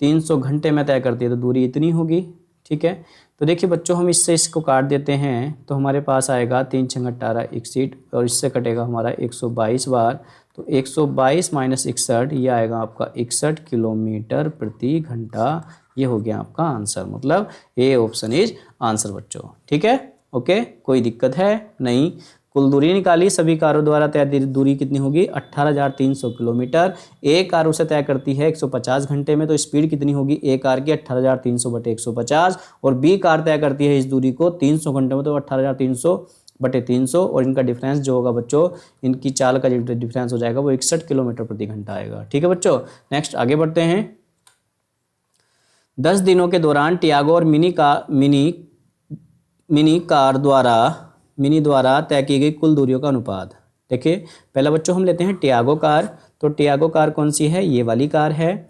300 घंटे में तय करती है, तो दूरी इतनी होगी। ठीक है। तो देखिए बच्चों, हम इससे इसको काट देते हैं तो हमारे पास आएगा 3 × 18 61, और इससे कटेगा हमारा 122 बार, तो 122 माइनस 61, ये आएगा आपका 61 किलोमीटर प्रति घंटा। ये हो गया आपका आंसर, मतलब ए ऑप्शन इज आंसर बच्चों। ठीक है। ओके, कोई दिक्कत है नहीं। कुल दूरी निकाली, सभी कारों द्वारा तय दूरी कितनी होगी, 18,300 किलोमीटर। ए कार उसे तय करती है 150 घंटे में, तो स्पीड कितनी होगी ए कार की, 18,300 बटे 150। और बी कार तय करती है इस दूरी को 300 घंटे में, तो 18,300 बटे 300, और इनका डिफरेंस जो होगा बच्चों, इनकी चाल का जो डिफरेंस हो जाएगा वो 61 किलोमीटर प्रति घंटा आएगा। ठीक है बच्चों, नेक्स्ट आगे बढ़ते हैं। 10 दिनों के दौरान टियागो और मिनी द्वारा तय की गई कुल दूरियों का अनुपात। देखिए पहला बच्चों हम लेते हैं टियागो कार। तो टियागो कार कौन सी है, ये वाली कार है।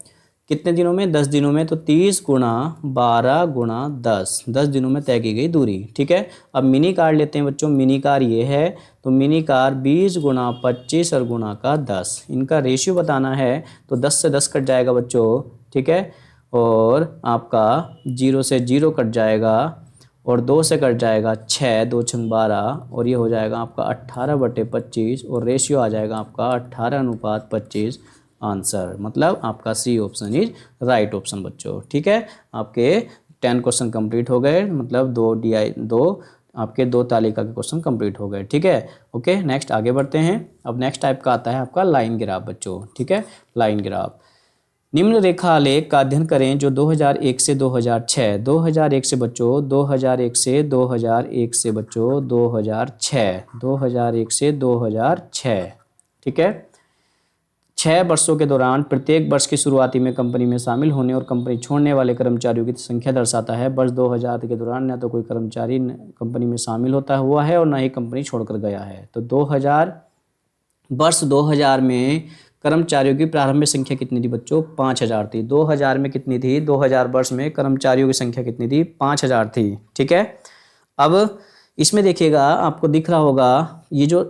कितने दिनों में, 10 दिनों में, तो 30 गुणा 12 गुणा 10, 10 दिनों में तय की गई दूरी। ठीक है। अब मिनी कार लेते हैं बच्चों, मिनी कार ये है, तो मिनी कार 20 गुणा 25 और गुणा का 10, इनका रेशियो बताना है, तो 10 से 10 कट जाएगा बच्चों। ठीक है। और आपका 0 से 0 कट जाएगा, और 2 से कट जाएगा 6, 2 × 12, और ये हो जाएगा आपका 18 बटे 25, और रेशियो आ जाएगा आपका 18:25 आंसर, मतलब आपका C option is right option बच्चों। ठीक है, आपके 10 क्वेश्चन कंप्लीट हो गए, मतलब 2 आपके 2 तालिका के क्वेश्चन कंप्लीट हो गए। ठीक है। ओके, नेक्स्ट आगे बढ़ते हैं। अब नेक्स्ट टाइप का आता है आपका लाइन ग्राफ बच्चों। ठीक है, लाइन ग्राफ। निम्न रेखा आलेख का अध्ययन करें जो 2001 से 2006, 2001 से बच्चों 2001 से 2001 से बच्चों 2006, 2001 से 2006। ठीक है। 6 वर्षों के दौरान प्रत्येक वर्ष की शुरुआती में कंपनी में शामिल होने और कंपनी छोड़ने वाले कर्मचारियों की संख्या दर्शाता है। वर्ष 2000 के दौरान न तो कोई कर्मचारी कंपनी में शामिल होता हुआ है और न ही कंपनी छोड़कर गया है। तो वर्ष 2000 में कर्मचारियों की प्रारंभिक संख्या कितनी थी बच्चों, 5000 थी। 2000 में कितनी थी, 2000 वर्ष में कर्मचारियों की संख्या कितनी थी, 5000 थी। ठीक है। अब इसमें देखिएगा, आपको दिख रहा होगा ये जो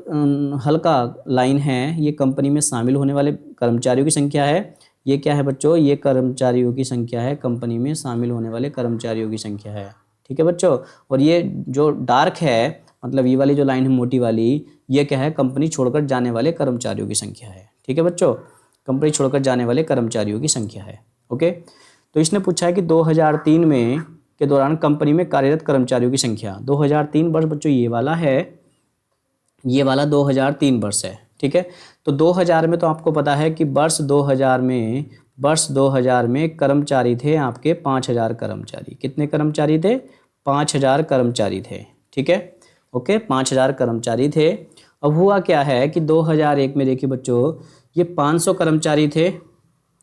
हल्का लाइन है, ये कंपनी में शामिल होने वाले कर्मचारियों की संख्या है। ये क्या है बच्चों, ये कर्मचारियों की संख्या है, कंपनी में शामिल होने वाले कर्मचारियों की संख्या है। ठीक है बच्चों। और ये जो डार्क है, मतलब ये वाली जो लाइन है मोटी वाली, ये क्या है, कंपनी छोड़कर जाने वाले कर्मचारियों की संख्या है। ठीक है बच्चों, कंपनी छोड़कर जाने वाले कर्मचारियों की संख्या है। ओके, तो इसने पूछा है कि 2003 में के दौरान कंपनी में कार्यरत कर्मचारियों की संख्या। 2003 वर्ष बच्चों ये वाला है, ये वाला 2003 वर्ष है। ठीक है। तो 2000 में तो आपको पता है कि वर्ष 2000 में वर्ष 2000 में कर्मचारी थे आपके 5000 कर्मचारी। कितने कर्मचारी थे? 5000 कर्मचारी थे। ठीक है, ओके, 5000 कर्मचारी थे। अब हुआ क्या है कि 2001 में देखिए बच्चों, ये 500 कर्मचारी थे।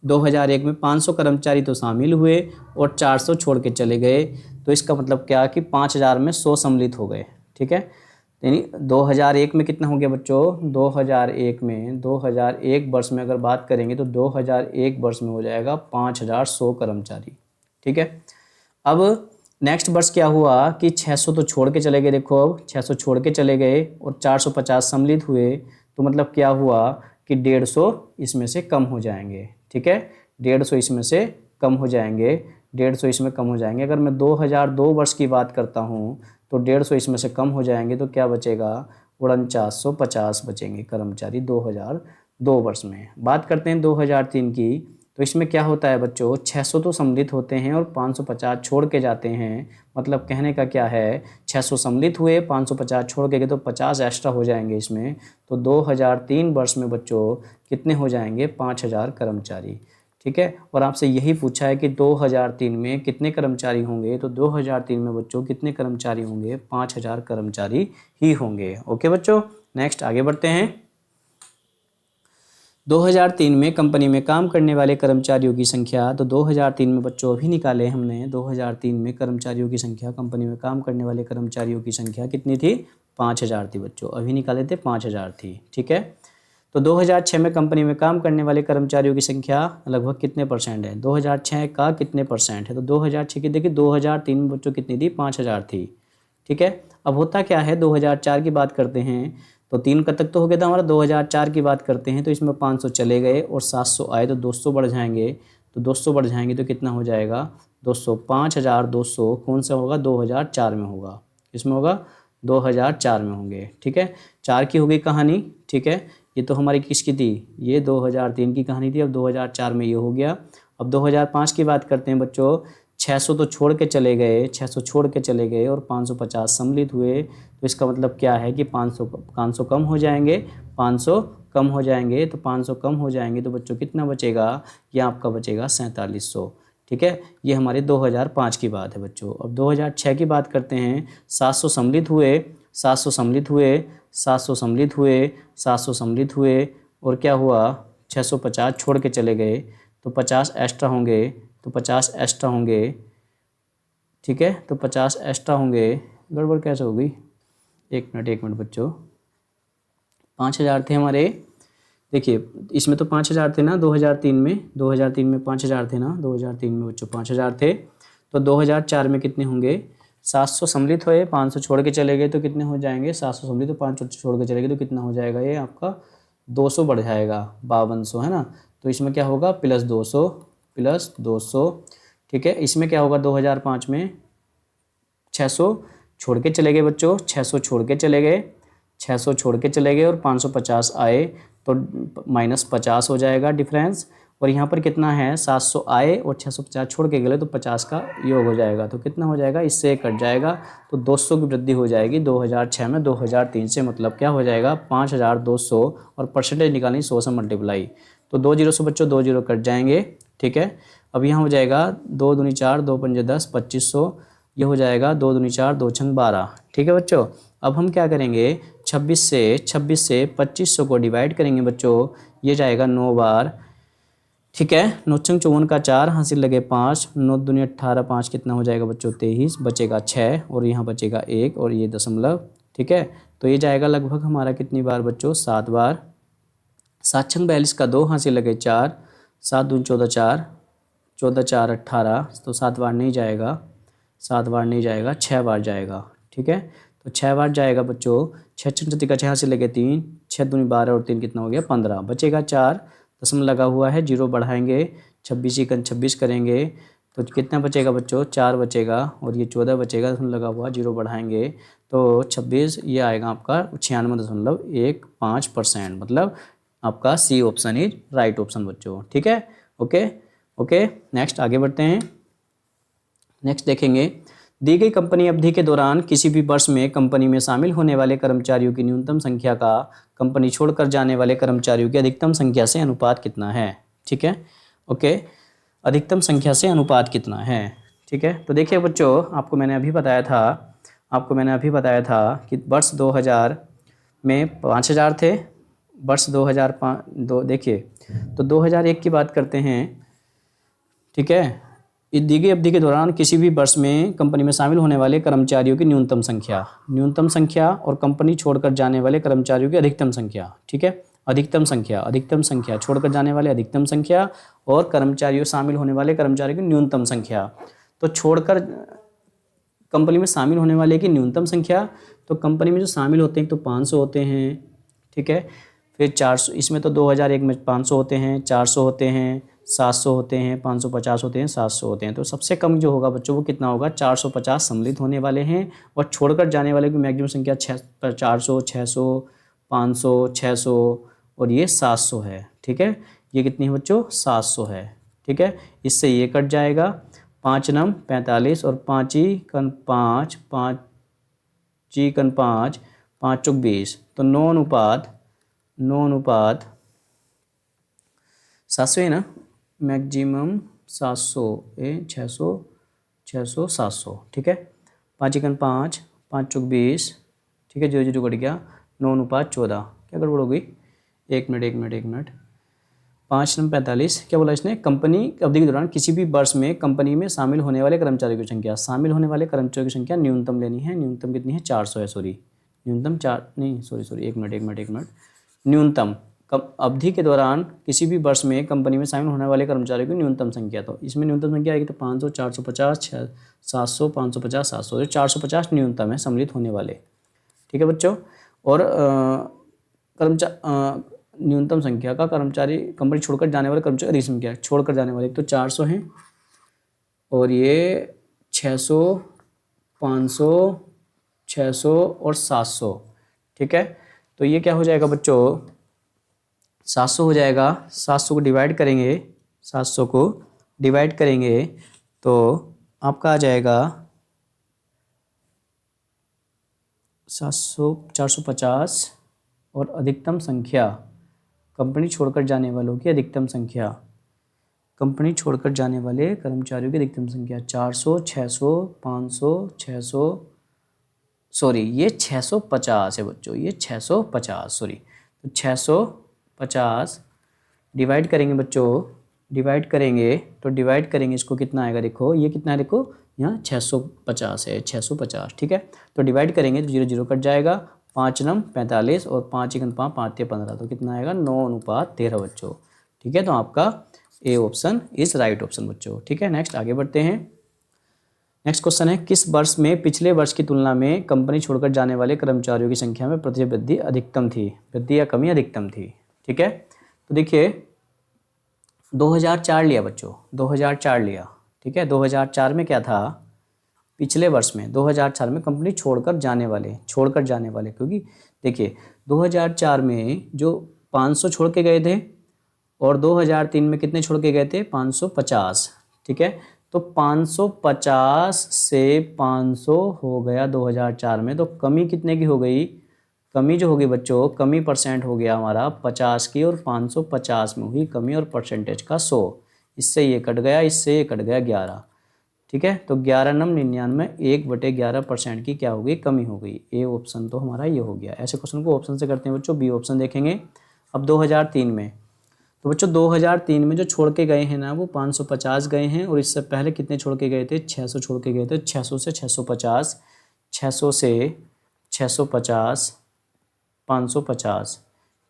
2001 में 500 कर्मचारी तो शामिल हुए और 400 छोड़ के चले गए। तो इसका मतलब क्या कि 5000 में 100 सम्मिलित हो गए। ठीक है, यानी 2001 में कितना हो गया बच्चों? 2001 वर्ष में अगर बात करेंगे तो 2001 वर्ष में हो जाएगा 5100 कर्मचारी। ठीक है, अब नेक्स्ट वर्ष क्या हुआ कि 600 तो छोड़ के चले गए। देखो अब 600 छोड़ के चले गए और 450 सम्मिलित हुए। तो मतलब क्या हुआ कि 150 इसमें से कम हो जाएंगे। ठीक है, 150 इसमें से कम हो जाएंगे, 150 इसमें कम हो जाएंगे। अगर मैं 2002 वर्ष की बात करता हूँ तो 150 इसमें से कम हो जाएंगे तो क्या बचेगा? 4950 बचेंगे कर्मचारी 2002 वर्ष में। बात करते हैं 2003 की, तो इसमें क्या होता है बच्चों? 600 तो सम्मिलित होते हैं और 550 छोड़ के जाते हैं। मतलब कहने का क्या है, 600 सम्मिलित हुए, 550 छोड़ के गए तो 50 एक्स्ट्रा हो जाएंगे इसमें। तो 2003 वर्ष में बच्चों कितने हो जाएंगे? 5000 कर्मचारी। ठीक है, और आपसे यही पूछा है कि 2003 में कितने कर्मचारी होंगे। तो 2003 में बच्चों कितने कर्मचारी होंगे? 5000 कर्मचारी ही होंगे। ओके बच्चों, नेक्स्ट आगे बढ़ते हैं। 2003 में कंपनी में काम करने वाले कर्मचारियों की संख्या, तो 2003 में बच्चों अभी निकाले हमने। 2003 में कर्मचारियों की संख्या, कंपनी में काम करने वाले कर्मचारियों की संख्या कितनी थी? 5000 थी बच्चों, अभी निकाले थे 5000 थी। ठीक है, तो 2006 में कंपनी में काम करने वाले कर्मचारियों की संख्या लगभग कितने परसेंट है? 2006 का कितने परसेंट है? तो 2006 की देखिए 2003 में बच्चों कितनी थी? 5000 थी। ठीक है, अब होता क्या है, 2004 की बात करते हैं तो 3 का तक तो हो गया था हमारा। 2004 की बात करते हैं तो इसमें 500 चले गए और 700 आए तो 200 बढ़ जाएंगे। तो 200 बढ़ जाएंगे तो कितना हो जाएगा? 200, 5200 कौन सा होगा? 2004 में होगा। इसमें होगा 2004 में होंगे। ठीक है, 4 की हो गई कहानी। ठीक है, ये तो हमारी किसकी थी? ये 2003 की कहानी थी। अब 2004 में ये हो गया। अब 2005 की बात करते हैं बच्चों। 600 तो छोड़ के चले गए, 600 छोड़ के चले गए और 550 सम्मिलित हुए। तो इसका मतलब क्या है कि 500 कम हो जाएंगे, 500 कम हो जाएंगे। तो 500 कम हो जाएंगे तो बच्चों कितना बचेगा? ये आपका बचेगा 4700। ठीक है, ये हमारे 2005 की बात है बच्चों। अब 2006 की बात करते हैं। 700 सम्मिलित हुए, 700 सम्मिलित हुए, 700 सम्मिलित हुए, 700 सम्मिलित हुए और क्या हुआ? 650 छोड़ के चले गए तो 50 एक्स्ट्रा होंगे। तो 50 एक्स्ट्रा होंगे। ठीक है, तो 50 एक्स्ट्रा होंगे। गड़बड़ कैसे होगी? एक मिनट बच्चों, 5000 थे हमारे। देखिए इसमें तो 5000 थे ना 2003 में, 2003 में 5000 थे ना, 2003 में बच्चों 5000 थे। तो 2004 में कितने होंगे? 700 सम्मिलित हुए, 500 छोड़ के चले गए तो कितने हो जाएंगे? 700 सम्मिलित तो 500 छोड़ के चले गए तो कितना हो जाएगा? ये आपका 200 बढ़ जाएगा, 5200 है ना। तो इसमें क्या होगा? +200, +200। ठीक है, इसमें क्या होगा? 2005 में 600 छोड़ के चले गए बच्चों, 600 छोड़ के चले गए, 600 छोड़ के चले गए और 550 आए तो -50 हो जाएगा डिफरेंस। और यहाँ पर कितना है? 700 आए और 650 छोड़ के गए तो 50 का योग हो जाएगा। तो कितना हो जाएगा? इससे कट जाएगा तो 200 की वृद्धि हो जाएगी 2006 में 2003 से। मतलब क्या हो जाएगा? 5200 और परसेंटेज निकालनी 100 से मल्टीप्लाई। तो 2 जीरो से बच्चों 2 जीरो कट जाएंगे। ठीक है, अब यहाँ हो जाएगा 2 दूनी 4, 2 पंजे 10, 2500। ये हो जाएगा 2 दूनी 4, 2 छंग 12। ठीक है बच्चों, अब हम क्या करेंगे? 26 से 2500 को डिवाइड करेंगे बच्चों। ये जाएगा 9 बार। ठीक है, 9 छंग 54 का 4, हासिल लगे 5, 9 दूनी 18, 5 कितना हो जाएगा बच्चों? 23, बचेगा 6 और यहाँ बचेगा 1 और ये दशमलव। ठीक है, तो ये जाएगा लगभग हमारा कितनी बार बच्चों? 7 बार। 7 छंग 42 का 2, हासिल लगे 4, 7 दूनी 14, 4, 14 4 18, तो 7 बार नहीं जाएगा, 7 बार नहीं जाएगा, 6 बार जाएगा। ठीक है, तो 6 बार जाएगा बच्चों। 6 छंग का 6 से लगे 3, 6 दूनी 12 और 3 कितना हो गया? 15, बचेगा 4, दशमलव लगा हुआ है, जीरो बढ़ाएंगे, 26 एकन 26 करेंगे तो कितना बचेगा बच्चों? 4 बचेगा और ये 14 बचेगा, दशमलव लगा हुआ, जीरो बढ़ाएंगे तो 26, ये आएगा आपका 96.15%। मतलब आपका C option is right option बच्चों। ठीक है, ओके ओके, नेक्स्ट आगे बढ़ते हैं। नेक्स्ट देखेंगे, दी गई कंपनी अवधि के दौरान किसी भी वर्ष में कंपनी में शामिल होने वाले कर्मचारियों की न्यूनतम संख्या का कंपनी छोड़कर जाने वाले कर्मचारियों की अधिकतम संख्या से अनुपात कितना है? ठीक है, ओके, अधिकतम संख्या से अनुपात कितना है। ठीक है, तो देखिए बच्चों, आपको मैंने अभी बताया था कि वर्ष 2000 में 5000 थे। वर्ष 2005 दो देखिए, तो 2001 की बात करते हैं। ठीक है, इस दी गई अवधि के दौरान किसी भी वर्ष में कंपनी में शामिल होने वाले कर्मचारियों की न्यूनतम संख्या और कंपनी छोड़कर जाने वाले कर्मचारियों की अधिकतम संख्या। ठीक है, अधिकतम संख्या छोड़कर जाने वाले अधिकतम संख्या और कर्मचारियों शामिल होने वाले कर्मचारियों की न्यूनतम संख्या। तो छोड़कर कंपनी में शामिल होने वाले की न्यूनतम संख्या, तो कंपनी में जो शामिल होते हैं तो 500 होते हैं। ठीक है, फिर 400, इसमें तो 2001 में 500 होते हैं, 400 होते हैं, 700 होते हैं, 550 होते हैं, 700 होते हैं। तो सबसे कम जो होगा बच्चों वो कितना होगा, 450 सम्मिलित होने वाले हैं। और छोड़कर जाने वाले की मैक्सिमम संख्या 400, 600, 500, 600 और ये 700 है। ठीक है, ये कितनी है बच्चों, 700 है। ठीक है, इससे ये कट जाएगा, 5 नम 45 और 5 कन 5, 5 कन 5, 5 चौक 20, तो 9 अनुपात 700 है ना, मैक्सिमम 700 600 600 700। ठीक है, 5 कन 5, 5 चौक 20। ठीक है, 0 0 कट गया, 9 अनुपात 14। क्या गड़बड़ हो गई, एक मिनट। 5 नम 45, क्या बोला इसने, कंपनी अवधि के दौरान किसी भी वर्ष में कंपनी में शामिल होने वाले कर्मचारियों की संख्या, न्यूनतम लेनी है। न्यूनतम कितनी है, 400 है। सॉरी, न्यूनतम एक मिनट। न्यूनतम अवधि के दौरान किसी भी वर्ष में कंपनी में शामिल होने वाले कर्मचारियों की न्यूनतम संख्या, तो इसमें न्यूनतम संख्या आएगी तो 500, 450, 700, 550, 700, 450 न्यूनतम है सम्मिलित होने वाले। ठीक है बच्चों, और न्यूनतम संख्या का कर्मचारी, कंपनी छोड़कर जाने वाले कर्मचारी अधिक संख्या, छोड़कर जाने वाले तो 400 हैं, और ये 600, 500, 600 और 700। ठीक है, तो ये क्या हो जाएगा बच्चों, 700 हो जाएगा। 700 को डिवाइड करेंगे तो आपका आ जाएगा 700, 450 और अधिकतम संख्या, कंपनी छोड़कर जाने वालों की अधिकतम संख्या, कंपनी छोड़कर जाने वाले कर्मचारियों की अधिकतम संख्या 400, 600, 500, 600, सॉरी ये 650 है बच्चों, ये 650, सॉरी। तो 650 डिवाइड करेंगे बच्चों, डिवाइड करेंगे इसको, कितना आएगा देखो, ये कितना है देखो, यहाँ 650 है, 650। ठीक है, तो डिवाइड करेंगे तो 0 0 कट जाएगा, 5 नम 45 और 5 1 5, 5 3 15, तो कितना आएगा, 9 अनुपात 13 बच्चों। ठीक है, तो आपका A option is right option बच्चों। ठीक है, नेक्स्ट आगे बढ़ते हैं। नेक्स्ट क्वेश्चन है, किस वर्ष में पिछले वर्ष की तुलना में कंपनी छोड़कर जाने वाले कर्मचारियों की संख्या में प्रतिशत वृद्धि अधिकतम थी, वृद्धि या कमी अधिकतम थी। ठीक है, तो देखिए 2004 लिया बच्चों, 2004 लिया। ठीक है, 2004 में क्या था, पिछले वर्ष में 2004 में कंपनी छोड़कर जाने वाले, क्योंकि देखिए 2004 में जो 500 छोड़ के गए थे और 2003 में कितने छोड़ के गए थे, 550। ठीक है, तो 550 से 500 हो गया 2004 में, तो कमी कितने की हो गई, कमी जो होगी बच्चों, कमी परसेंट हो गया हमारा 50 की, और 550 में हुई कमी और परसेंटेज का 100। इससे ये कट गया, इससे ये कट गया 11। ठीक है, तो 11 नम 99, 1/11% की क्या हो गई, कमी हो गई। ए ऑप्शन तो हमारा ये हो गया। ऐसे क्वेश्चन को ऑप्शन से करते हैं बच्चों। बी ऑप्शन देखेंगे। अब 2003 में, तो बच्चों 2003 में जो छोड़ के गए हैं ना, वो 550 गए हैं, और इससे पहले कितने छोड़ के गए थे, 600 छोड़ के गए थे। 600 से 650, 600 से 650, 550,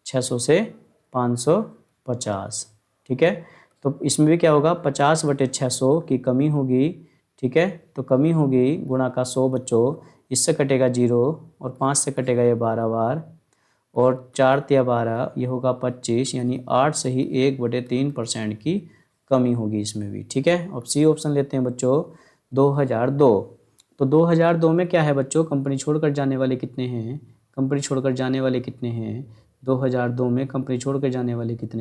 600 से 550। ठीक है, तो इसमें भी क्या होगा, 50/600 की कमी होगी। ठीक है, तो कमी होगी गुणा का 100 बच्चों, इससे कटेगा 0 और 5 से कटेगा ये 12 बार, और 4 तिया 12, ये होगा 25, यानी 8 से ही 1/3% की कमी होगी इसमें भी। ठीक है, अब सी ऑप्शन लेते हैं बच्चों, 2002। तो 2002 में क्या है बच्चों, कंपनी छोड़कर जाने वाले कितने हैं, 2002 में कंपनी छोड़कर जाने वाले कितने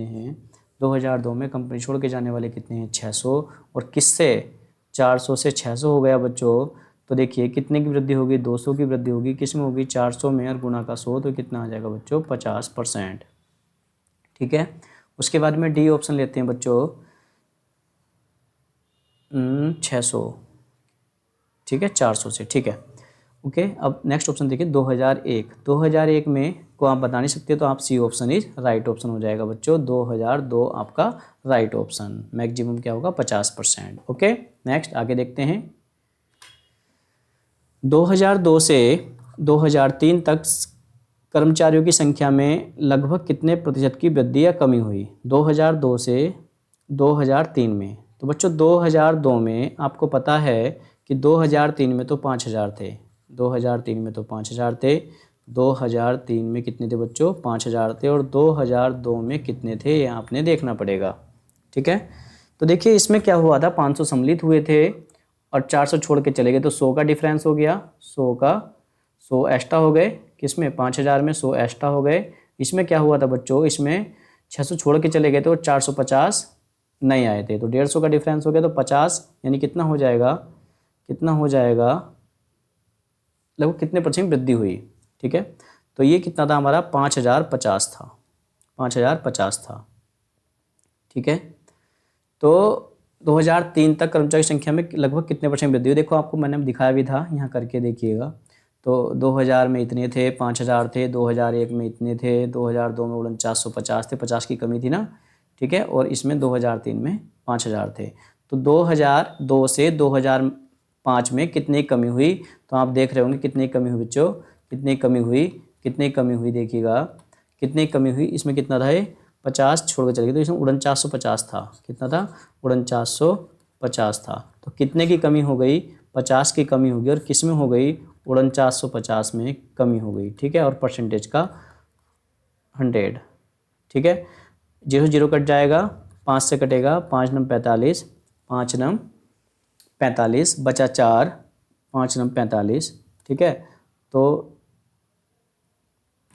हैं, 2002 में कंपनी छोड़ के जाने वाले कितने हैं, 600, और किससे 400 से 600 हो गया बच्चों। तो देखिए कितने की वृद्धि होगी, 200 की वृद्धि होगी, किस में होगी, 400 में, और गुणा का 100, तो कितना आ जाएगा बच्चों, 50%। ठीक है, उसके बाद में डी ऑप्शन लेते हैं बच्चों, 600, ठीक है, 400 से, ठीक है। ओके, अब नेक्स्ट ऑप्शन देखिए 2001। 2001 में को आप बता नहीं सकते तो आप C option is right option हो जाएगा बच्चों। 2002 आपका राइट ऑप्शन। मैक्सिमम क्या होगा 50%। ओके, नेक्स्ट आगे देखते हैं। 2002 से 2003 तक कर्मचारियों की संख्या में लगभग कितने प्रतिशत की वृद्धि या कमी हुई? 2002 से 2003 में, तो बच्चों 2002 में आपको पता है कि 2003 में तो 5000 थे, 2003 में तो 5000 थे, 2003 में कितने थे बच्चों? 5000 थे। और 2002 में कितने थे ये आपने देखना पड़ेगा, ठीक है। तो देखिए इसमें क्या हुआ था, 500 सम्मिलित हुए थे और 400 छोड़ के चले गए, तो 100 का डिफरेंस हो गया, 100 एक्स्ट्रा हो गए, किसमें? 5000 में 100 एक्स्ट्रा हो गए। इसमें क्या हुआ था बच्चों, इसमें 600 छोड़ के चले गए थे और 450 नहीं आए थे, तो 150 का डिफरेंस हो गया, तो 50 यानी कितना हो जाएगा, कितना हो जाएगा, लगभग कितने परसेंट वृद्धि हुई, ठीक है। तो ये कितना था हमारा 5050 था, 5050 था, ठीक है। तो 2003 तक कर्मचारी संख्या में लगभग कितने परसेंट वृद्धि हुई? देखो आपको मैंने दिखाया भी था, यहाँ करके देखिएगा। तो 2000 में इतने थे, 5000 थे, 2001 में इतने थे, 2002 में 4950 थे, 50 की कमी थी ना, ठीक है। और इसमें 2003 में 5000 थे। तो 2002 से 2005 में कितनी कमी हुई? तो आप देख रहे होंगे कितनी कमी हुई बच्चों, कितनी कमी हुई, कितनी कमी हुई, देखिएगा कितनी कमी हुई। इसमें कितना था, 50 छोड़ के चले गए, तो इसमें 4950 था। कितना था? 4950 था। तो कितने की कमी हो गई? 50 की कमी होगी। और किस में हो गई? 4950 में कमी हो गई, ठीक है। और परसेंटेज का 100, ठीक है। 0 0 कट जाएगा, 5 से कटेगा, 5 नम 45, 5 नम 45 बचा 4, 5 नम 45, ठीक है। तो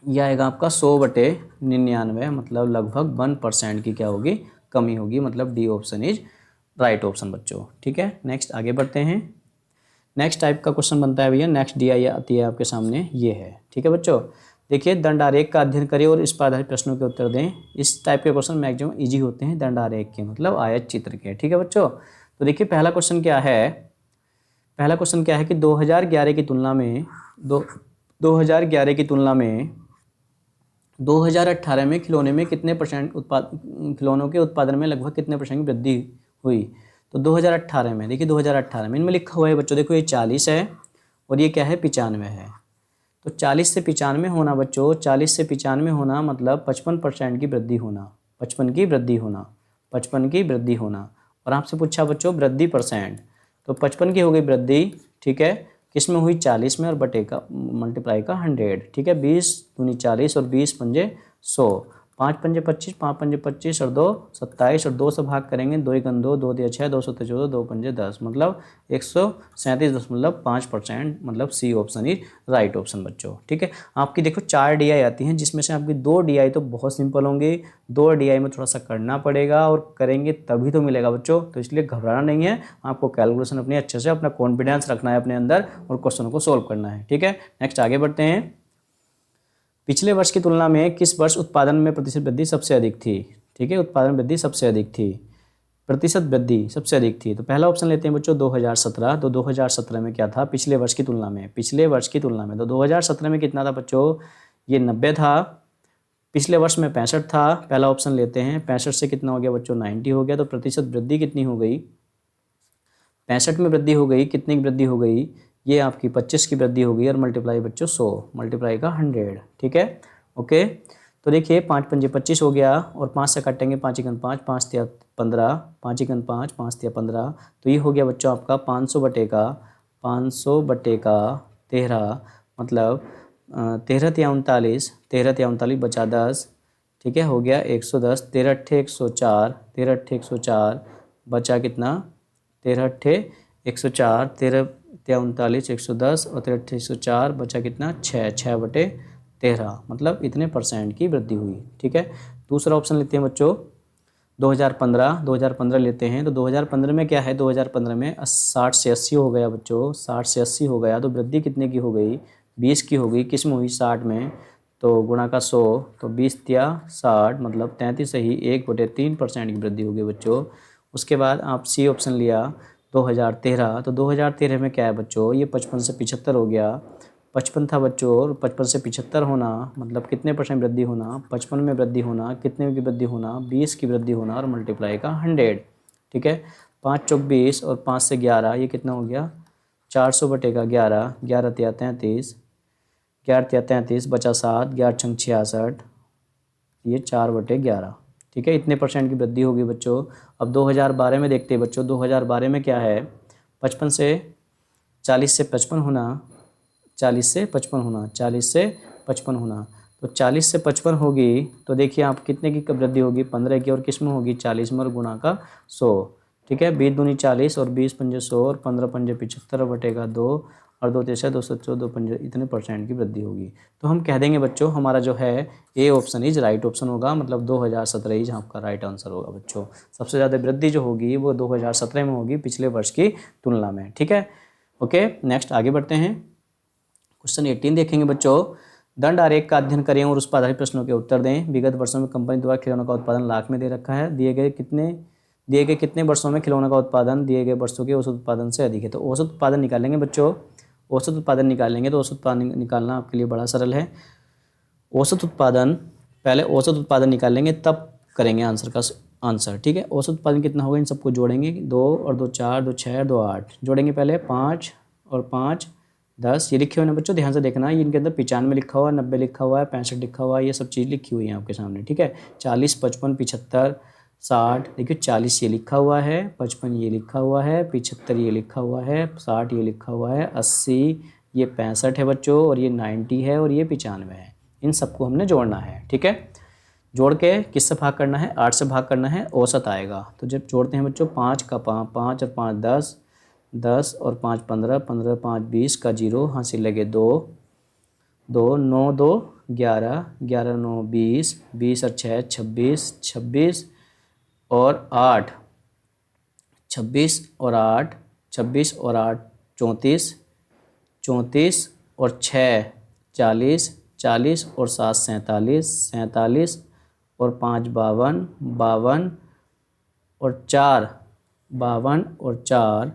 यह आएगा आपका 100/99, मतलब लगभग 1% की क्या होगी, कमी होगी, मतलब D option is right option बच्चों, ठीक है। नेक्स्ट आगे बढ़ते हैं। नेक्स्ट टाइप का क्वेश्चन बनता है भैया, नेक्स्ट डी आई आती है आपके सामने, ये है, ठीक है बच्चों। देखिए दंड आरेख का अध्ययन करें और इस पर आधारित प्रश्नों के उत्तर दें। इस टाइप के क्वेश्चन मैक्सिमम इजी होते हैं दंड आरेख के, मतलब आयत चित्र के, ठीक है बच्चों। तो देखिए पहला क्वेश्चन क्या है, पहला क्वेश्चन क्या है कि 2011 की तुलना में 2011 की तुलना में 2018 में खिलौने में कितने परसेंट खिलौनों के उत्पादन में लगभग कितने परसेंट की वृद्धि हुई? तो 2018 में, देखिए 2018 में इनमें लिखा हुआ है बच्चों, देखो ये 40 है और ये क्या है 95 है। तो 40 से 95 होना बच्चों, 40 से 95 होना मतलब 55% की वृद्धि होना, 55 की वृद्धि होना, 55 की वृद्धि होना। और आपसे पूछा बच्चों वृद्धि परसेंट, तो 55 की हो गई वृद्धि, ठीक है। किस में हुई? 40 में, और बटे का मल्टीप्लाई का 100, ठीक है। 20 दूनी 40 और 20 पंजे 100, 5 पंजे 25, 5 पंजे 25 और 2 27, और 2 से भाग करेंगे, 2 1 2, 2 दिया 6, 2 7 14, 2 पंजे 10, मतलब 137.5%, मतलब C option is right option बच्चों, ठीक है। आपकी देखो 4 DI आती हैं, जिसमें से आपकी 2 DI तो बहुत सिंपल होंगी, 2 DI में थोड़ा सा करना पड़ेगा और करेंगे तभी तो मिलेगा बच्चों। तो इसलिए घबराना नहीं है, आपको कैलकुलेशन अपनी अच्छे से, अपना कॉन्फिडेंस रखना है अपने अंदर और क्वेश्चन को सोल्व करना है, ठीक है। नेक्स्ट आगे बढ़ते हैं। पिछले वर्ष की तुलना में किस वर्ष उत्पादन में प्रतिशत वृद्धि सबसे अधिक थी? ठीक है, उत्पादन वृद्धि सबसे अधिक थी, प्रतिशत वृद्धि सबसे अधिक थी। तो पहला ऑप्शन लेते हैं बच्चों 2017। तो 2017 में क्या था पिछले वर्ष की तुलना में? पिछले वर्ष की तुलना में तो 2017 में कितना था बच्चों? ये 90 था। पिछले वर्ष में 65 था। पहला ऑप्शन लेते हैं, 65 से कितना हो गया बच्चों? 90 हो गया। तो प्रतिशत वृद्धि कितनी हो गई? 65 में वृद्धि हो गई, कितनी की वृद्धि हो गई? ये आपकी 25 की वृद्धि हो गई, और मल्टीप्लाई बच्चों 100, मल्टीप्लाई का 100, ठीक है। ओके, तो देखिए 5 पंजे 25 हो गया, और 5 से काटेंगे, 5 एकन 5, 5 तिया 15, 5 एकन 5, 5 तिया 15, तो ये हो गया बच्चों आपका 500 बटे का 13, मतलब 13 तिया 39, 13 तिया 39 बचा 10, ठीक है, हो गया 110, 13 अट्ठे 104, 13 अट्ठे 104, बचा कितना? 13 अट्ठे 104, 13 तिया 39 110, और 13 अट्ठे 104, बचा कितना? 6 बटे 13, मतलब इतने परसेंट की वृद्धि हुई, ठीक है। दूसरा ऑप्शन लेते हैं बच्चों 2015 लेते हैं। तो 2015 में क्या है? 2015 में 60 से 80 हो गया बच्चों, 60 से 80 हो गया। तो वृद्धि कितने की हो गई? 20 की हो गई। किस में हुई? 60 में। तो गुणा का 100, तो 20 तिया 60, मतलब 33 से ही 1/3% की वृद्धि हो गई बच्चों। उसके बाद आप सी ऑप्शन लिया, 2013, तो 2013 में क्या है बच्चों, ये 55 से 75 हो गया। 55 था बच्चों, और 55 से 75 होना मतलब कितने परसेंट वृद्धि होना, 55 में वृद्धि होना, कितने की वृद्धि होना, 20 की वृद्धि होना, और मल्टीप्लाई का 100। ठीक है, 5 चौक 20 और 5 से 11, ये कितना हो गया 400 बटेगा 11, 11 तिया 33, 11 तिया 33 बचा 7, 11 छंग 66, ये 4/11। ठीक है, इतने परसेंट की वृद्धि होगी बच्चों। अब 2012 में देखते हैं बच्चों, 2012 में क्या है, 55 से 40 से 55 होना, 40 से 55 होना, 40 से 55 होना, तो 40 से 55 होगी तो देखिए आप कितने की वृद्धि होगी, 15 की, और किस में होगी 40 में, और गुणा का 100। ठीक है, 20 दूनी 40 और 20 पंजे 100 और 15 पंजे 75 बटेगा 2 और 2 तेरह 214, 2 पंजे इतने परसेंट की वृद्धि होगी। तो हम कह देंगे बच्चों हमारा जो है A option is right option होगा, मतलब 2017 ही आपका राइट आंसर होगा बच्चों। सबसे ज़्यादा वृद्धि जो होगी वो 2017 में होगी पिछले वर्ष की तुलना में। ठीक है, ओके, नेक्स्ट आगे बढ़ते हैं। क्वेश्चन 18 देखेंगे बच्चों, दंड आरेख का अध्ययन करें और उस पर आधारित प्रश्नों के उत्तर दें। विगत वर्षों में कंपनी द्वारा खिलौनों का उत्पादन लाख में दे रखा है। दिए गए कितने वर्षों में खिलौनों का उत्पादन दिए गए वर्षों के औसत उत्पादन से अधिक है। तो औसत उत्पादन निकालेंगे बच्चों, औसत उत्पादन निकालेंगे तो औसत उत्पादन निकालना आपके लिए बड़ा सरल है। औसत उत्पादन, पहले औसत उत्पादन निकालेंगे तब करेंगे आंसर का आंसर। ठीक है, औसत उत्पादन कितना होगा, इन सबको जोड़ेंगे, 2 और 2 4, 2 6, 2 8, जोड़ेंगे पहले 5 और 5 10, ये लिखे हुए हैं बच्चों, ध्यान से देखना, ये इनके अंदर 95 लिखा हुआ है, 90 लिखा हुआ है, 65 लिखा हुआ है, ये सब चीज़ लिखी हुई है आपके सामने। ठीक है, 40 55 75 60, देखिए 40 ये लिखा हुआ है, 55 ये लिखा हुआ है, 75 ये लिखा हुआ है, 60 ये लिखा हुआ है, 80 ये 65 है बच्चों, और ये 90 है, और ये 95 है। इन सबको हमने जोड़ना है। ठीक है, जोड़ के किससे भाग करना है, 8 से भाग करना है, औसत आएगा। तो जब जोड़ते हैं बच्चों, 5 का 5 और 5 10, 10 और 5 15, 15 5 20 का 0, हासिल लगे 2, 2 9 2 11, 11 9 20, 20 और 6 26, 26 और 8 26 और 8, 26 और 8 34, 34 और 6 40, 40 और 7 47, 47 और 5 52, 52 और 4 52 और 4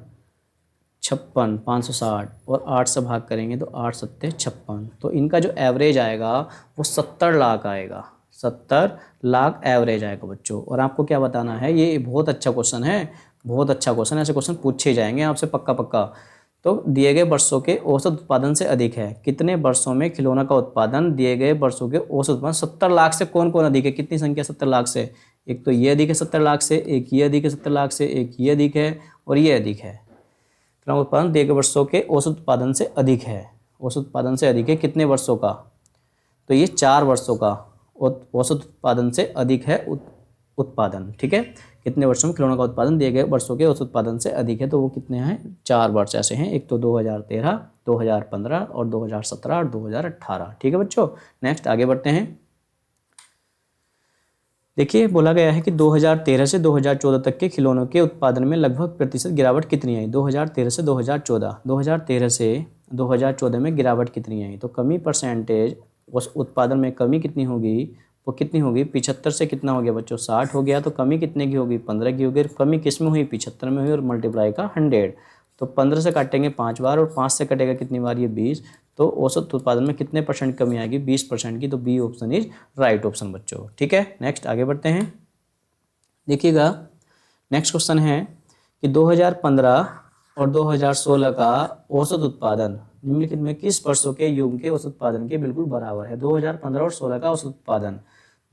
56, 560, और 8 से भाग करेंगे तो 8 सत्ते 56। तो इनका जो एवरेज आएगा वो 70 लाख आएगा, 70 लाख एवरेज आएगा बच्चों। और आपको क्या बताना है, ये बहुत अच्छा क्वेश्चन है, बहुत अच्छा क्वेश्चन है, ऐसे क्वेश्चन पूछे जाएंगे आपसे पक्का पक्का। तो दिए गए वर्षों के औसत उत्पादन से अधिक है, कितने वर्षों में खिलौना का उत्पादन दिए गए वर्षों के औसत उत्पादन 70 लाख से कौन कौन अधिक है, कितनी संख्या 70 लाख से, एक तो ये अधिक है 70 लाख से, एक ये अधिक है 70 लाख से, एक ये अधिक है, और ये अधिक है। खिलौना उत्पादन दिए गए वर्षों के औसत उत्पादन से अधिक है, औसत उत्पादन से अधिक है कितने वर्षों का, तो ये 4 वर्षों का औसत उत्पादन से अधिक है उत्पादन। ठीक है, कितने वर्षों में खिलौनों का उत्पादन दिए गए वर्षों के औसत उत्पादन से अधिक है, तो वो कितने हैं, 4 वर्ष ऐसे हैं, एक तो 2013, 2015 और 2017 और 2018। ठीक है बच्चों, नेक्स्ट आगे बढ़ते हैं। देखिए बोला गया है कि 2013 से 2014 तक के खिलौनों के उत्पादन में लगभग प्रतिशत गिरावट कितनी आई। 2013 से 2014, 2013 से 2014 में गिरावट कितनी आई, तो कमी परसेंटेज, उस उत्पादन में कमी कितनी होगी, वो कितनी होगी, 75 से कितना हो गया बच्चों 60 हो गया, तो कमी कितने की होगी 15 की होगी। कमी किस में हुई, 75 में हुई, और मल्टीप्लाई का 100, तो 15 से काटेंगे 5 बार और 5 से कटेगा कितनी बार, ये 20, तो औसत उत्पादन में कितने परसेंट कमी आएगी, 20% की। तो B option is right option बच्चों। ठीक है, नेक्स्ट आगे बढ़ते हैं। देखिएगा नेक्स्ट क्वेश्चन है कि 2015 और 2016 का औसत उत्पादन निम्नलिखित में किस वर्षों के युग के औसत उत्पादन के बिल्कुल बराबर है। 2015 और 16 का औसत उत्पादन,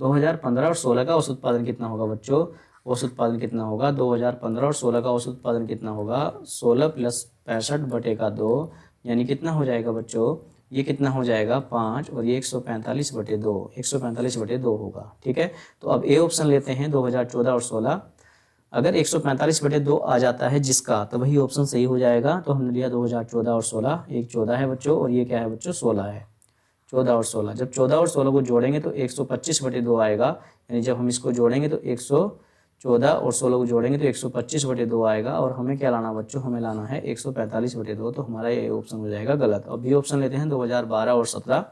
2015 और 16 का औसत उत्पादन कितना होगा बच्चों, औसत उत्पादन कितना होगा, 2015 और 16 का औसत उत्पादन कितना होगा, 16 + 65/2, यानी कितना हो जाएगा बच्चों, ये कितना हो जाएगा 5, और ये 145/2, 145/2 होगा। ठीक है, तो अब ए ऑप्शन लेते हैं 2014 और 16। अगर 145/2 आ जाता है जिसका, तो वही ऑप्शन सही हो जाएगा। तो हमने लिया 2014 और 16, एक 14 है बच्चों और ये क्या है बच्चों 16 है, 14 और 16। जब 14 और 16 को जोड़ेंगे तो 125/2 आएगा, यानी जब हम इसको जोड़ेंगे तो 114 और 16 को जोड़ेंगे तो 125/2 आएगा। और हमें क्या लाना बच्चों, हमें लाना है 145/2, तो हमारा ये ऑप्शन हो जाएगा गलत। अब बी ऑप्शन लेते हैं 2012 और 17।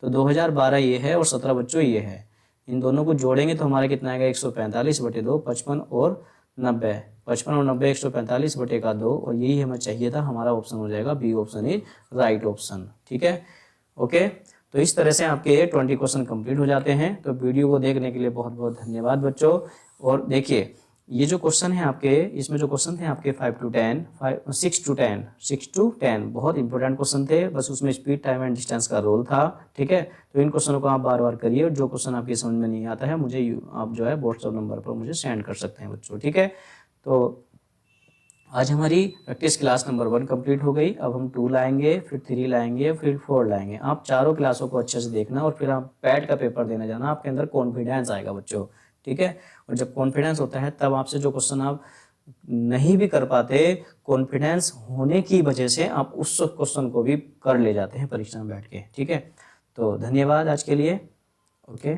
तो 2012 ये है और 17 बच्चों ये है, इन दोनों को जोड़ेंगे तो हमारा कितना आएगा 145/2, 55 और 90, 55 और 90 145/2 और यही हमें चाहिए था। हमारा ऑप्शन हो जाएगा B option is right option. ठीक है, ओके। तो इस तरह से आपके 20 क्वेश्चन कंप्लीट हो जाते हैं। तो वीडियो को देखने के लिए बहुत बहुत धन्यवाद बच्चों। और देखिए ये जो क्वेश्चन है आपके, इसमें जो क्वेश्चन थे आपके 5 to 10, 6 to 10 बहुत इंपॉर्टेंट क्वेश्चन थे। बस उसमें स्पीड, टाइम एंड डिस्टेंस का रोल था। ठीक है, तो इन क्वेश्चनों को आप बार बार करिए और जो क्वेश्चन आपकी समझ में नहीं आता है मुझे आप जो है व्हाट्सएप नंबर पर मुझे सेंड कर सकते हैं बच्चों। ठीक है, तो आज हमारी प्रैक्टिस क्लास नंबर 1 कंप्लीट हो गई। अब हम 2 लाएंगे, फिर 3 लाएंगे, फिर 4 लाएंगे। आप चारों क्लासों को अच्छे से देखना और फिर आप पैड का पेपर देने जाना। आपके अंदर कॉन्फिडेंस आएगा बच्चों। ठीक है, और जब कॉन्फिडेंस होता है तब आपसे जो क्वेश्चन आप नहीं भी कर पाते, कॉन्फिडेंस होने की वजह से आप उस क्वेश्चन को भी कर ले जाते हैं परीक्षा में बैठ के। ठीक है, तो धन्यवाद आज के लिए। ओके।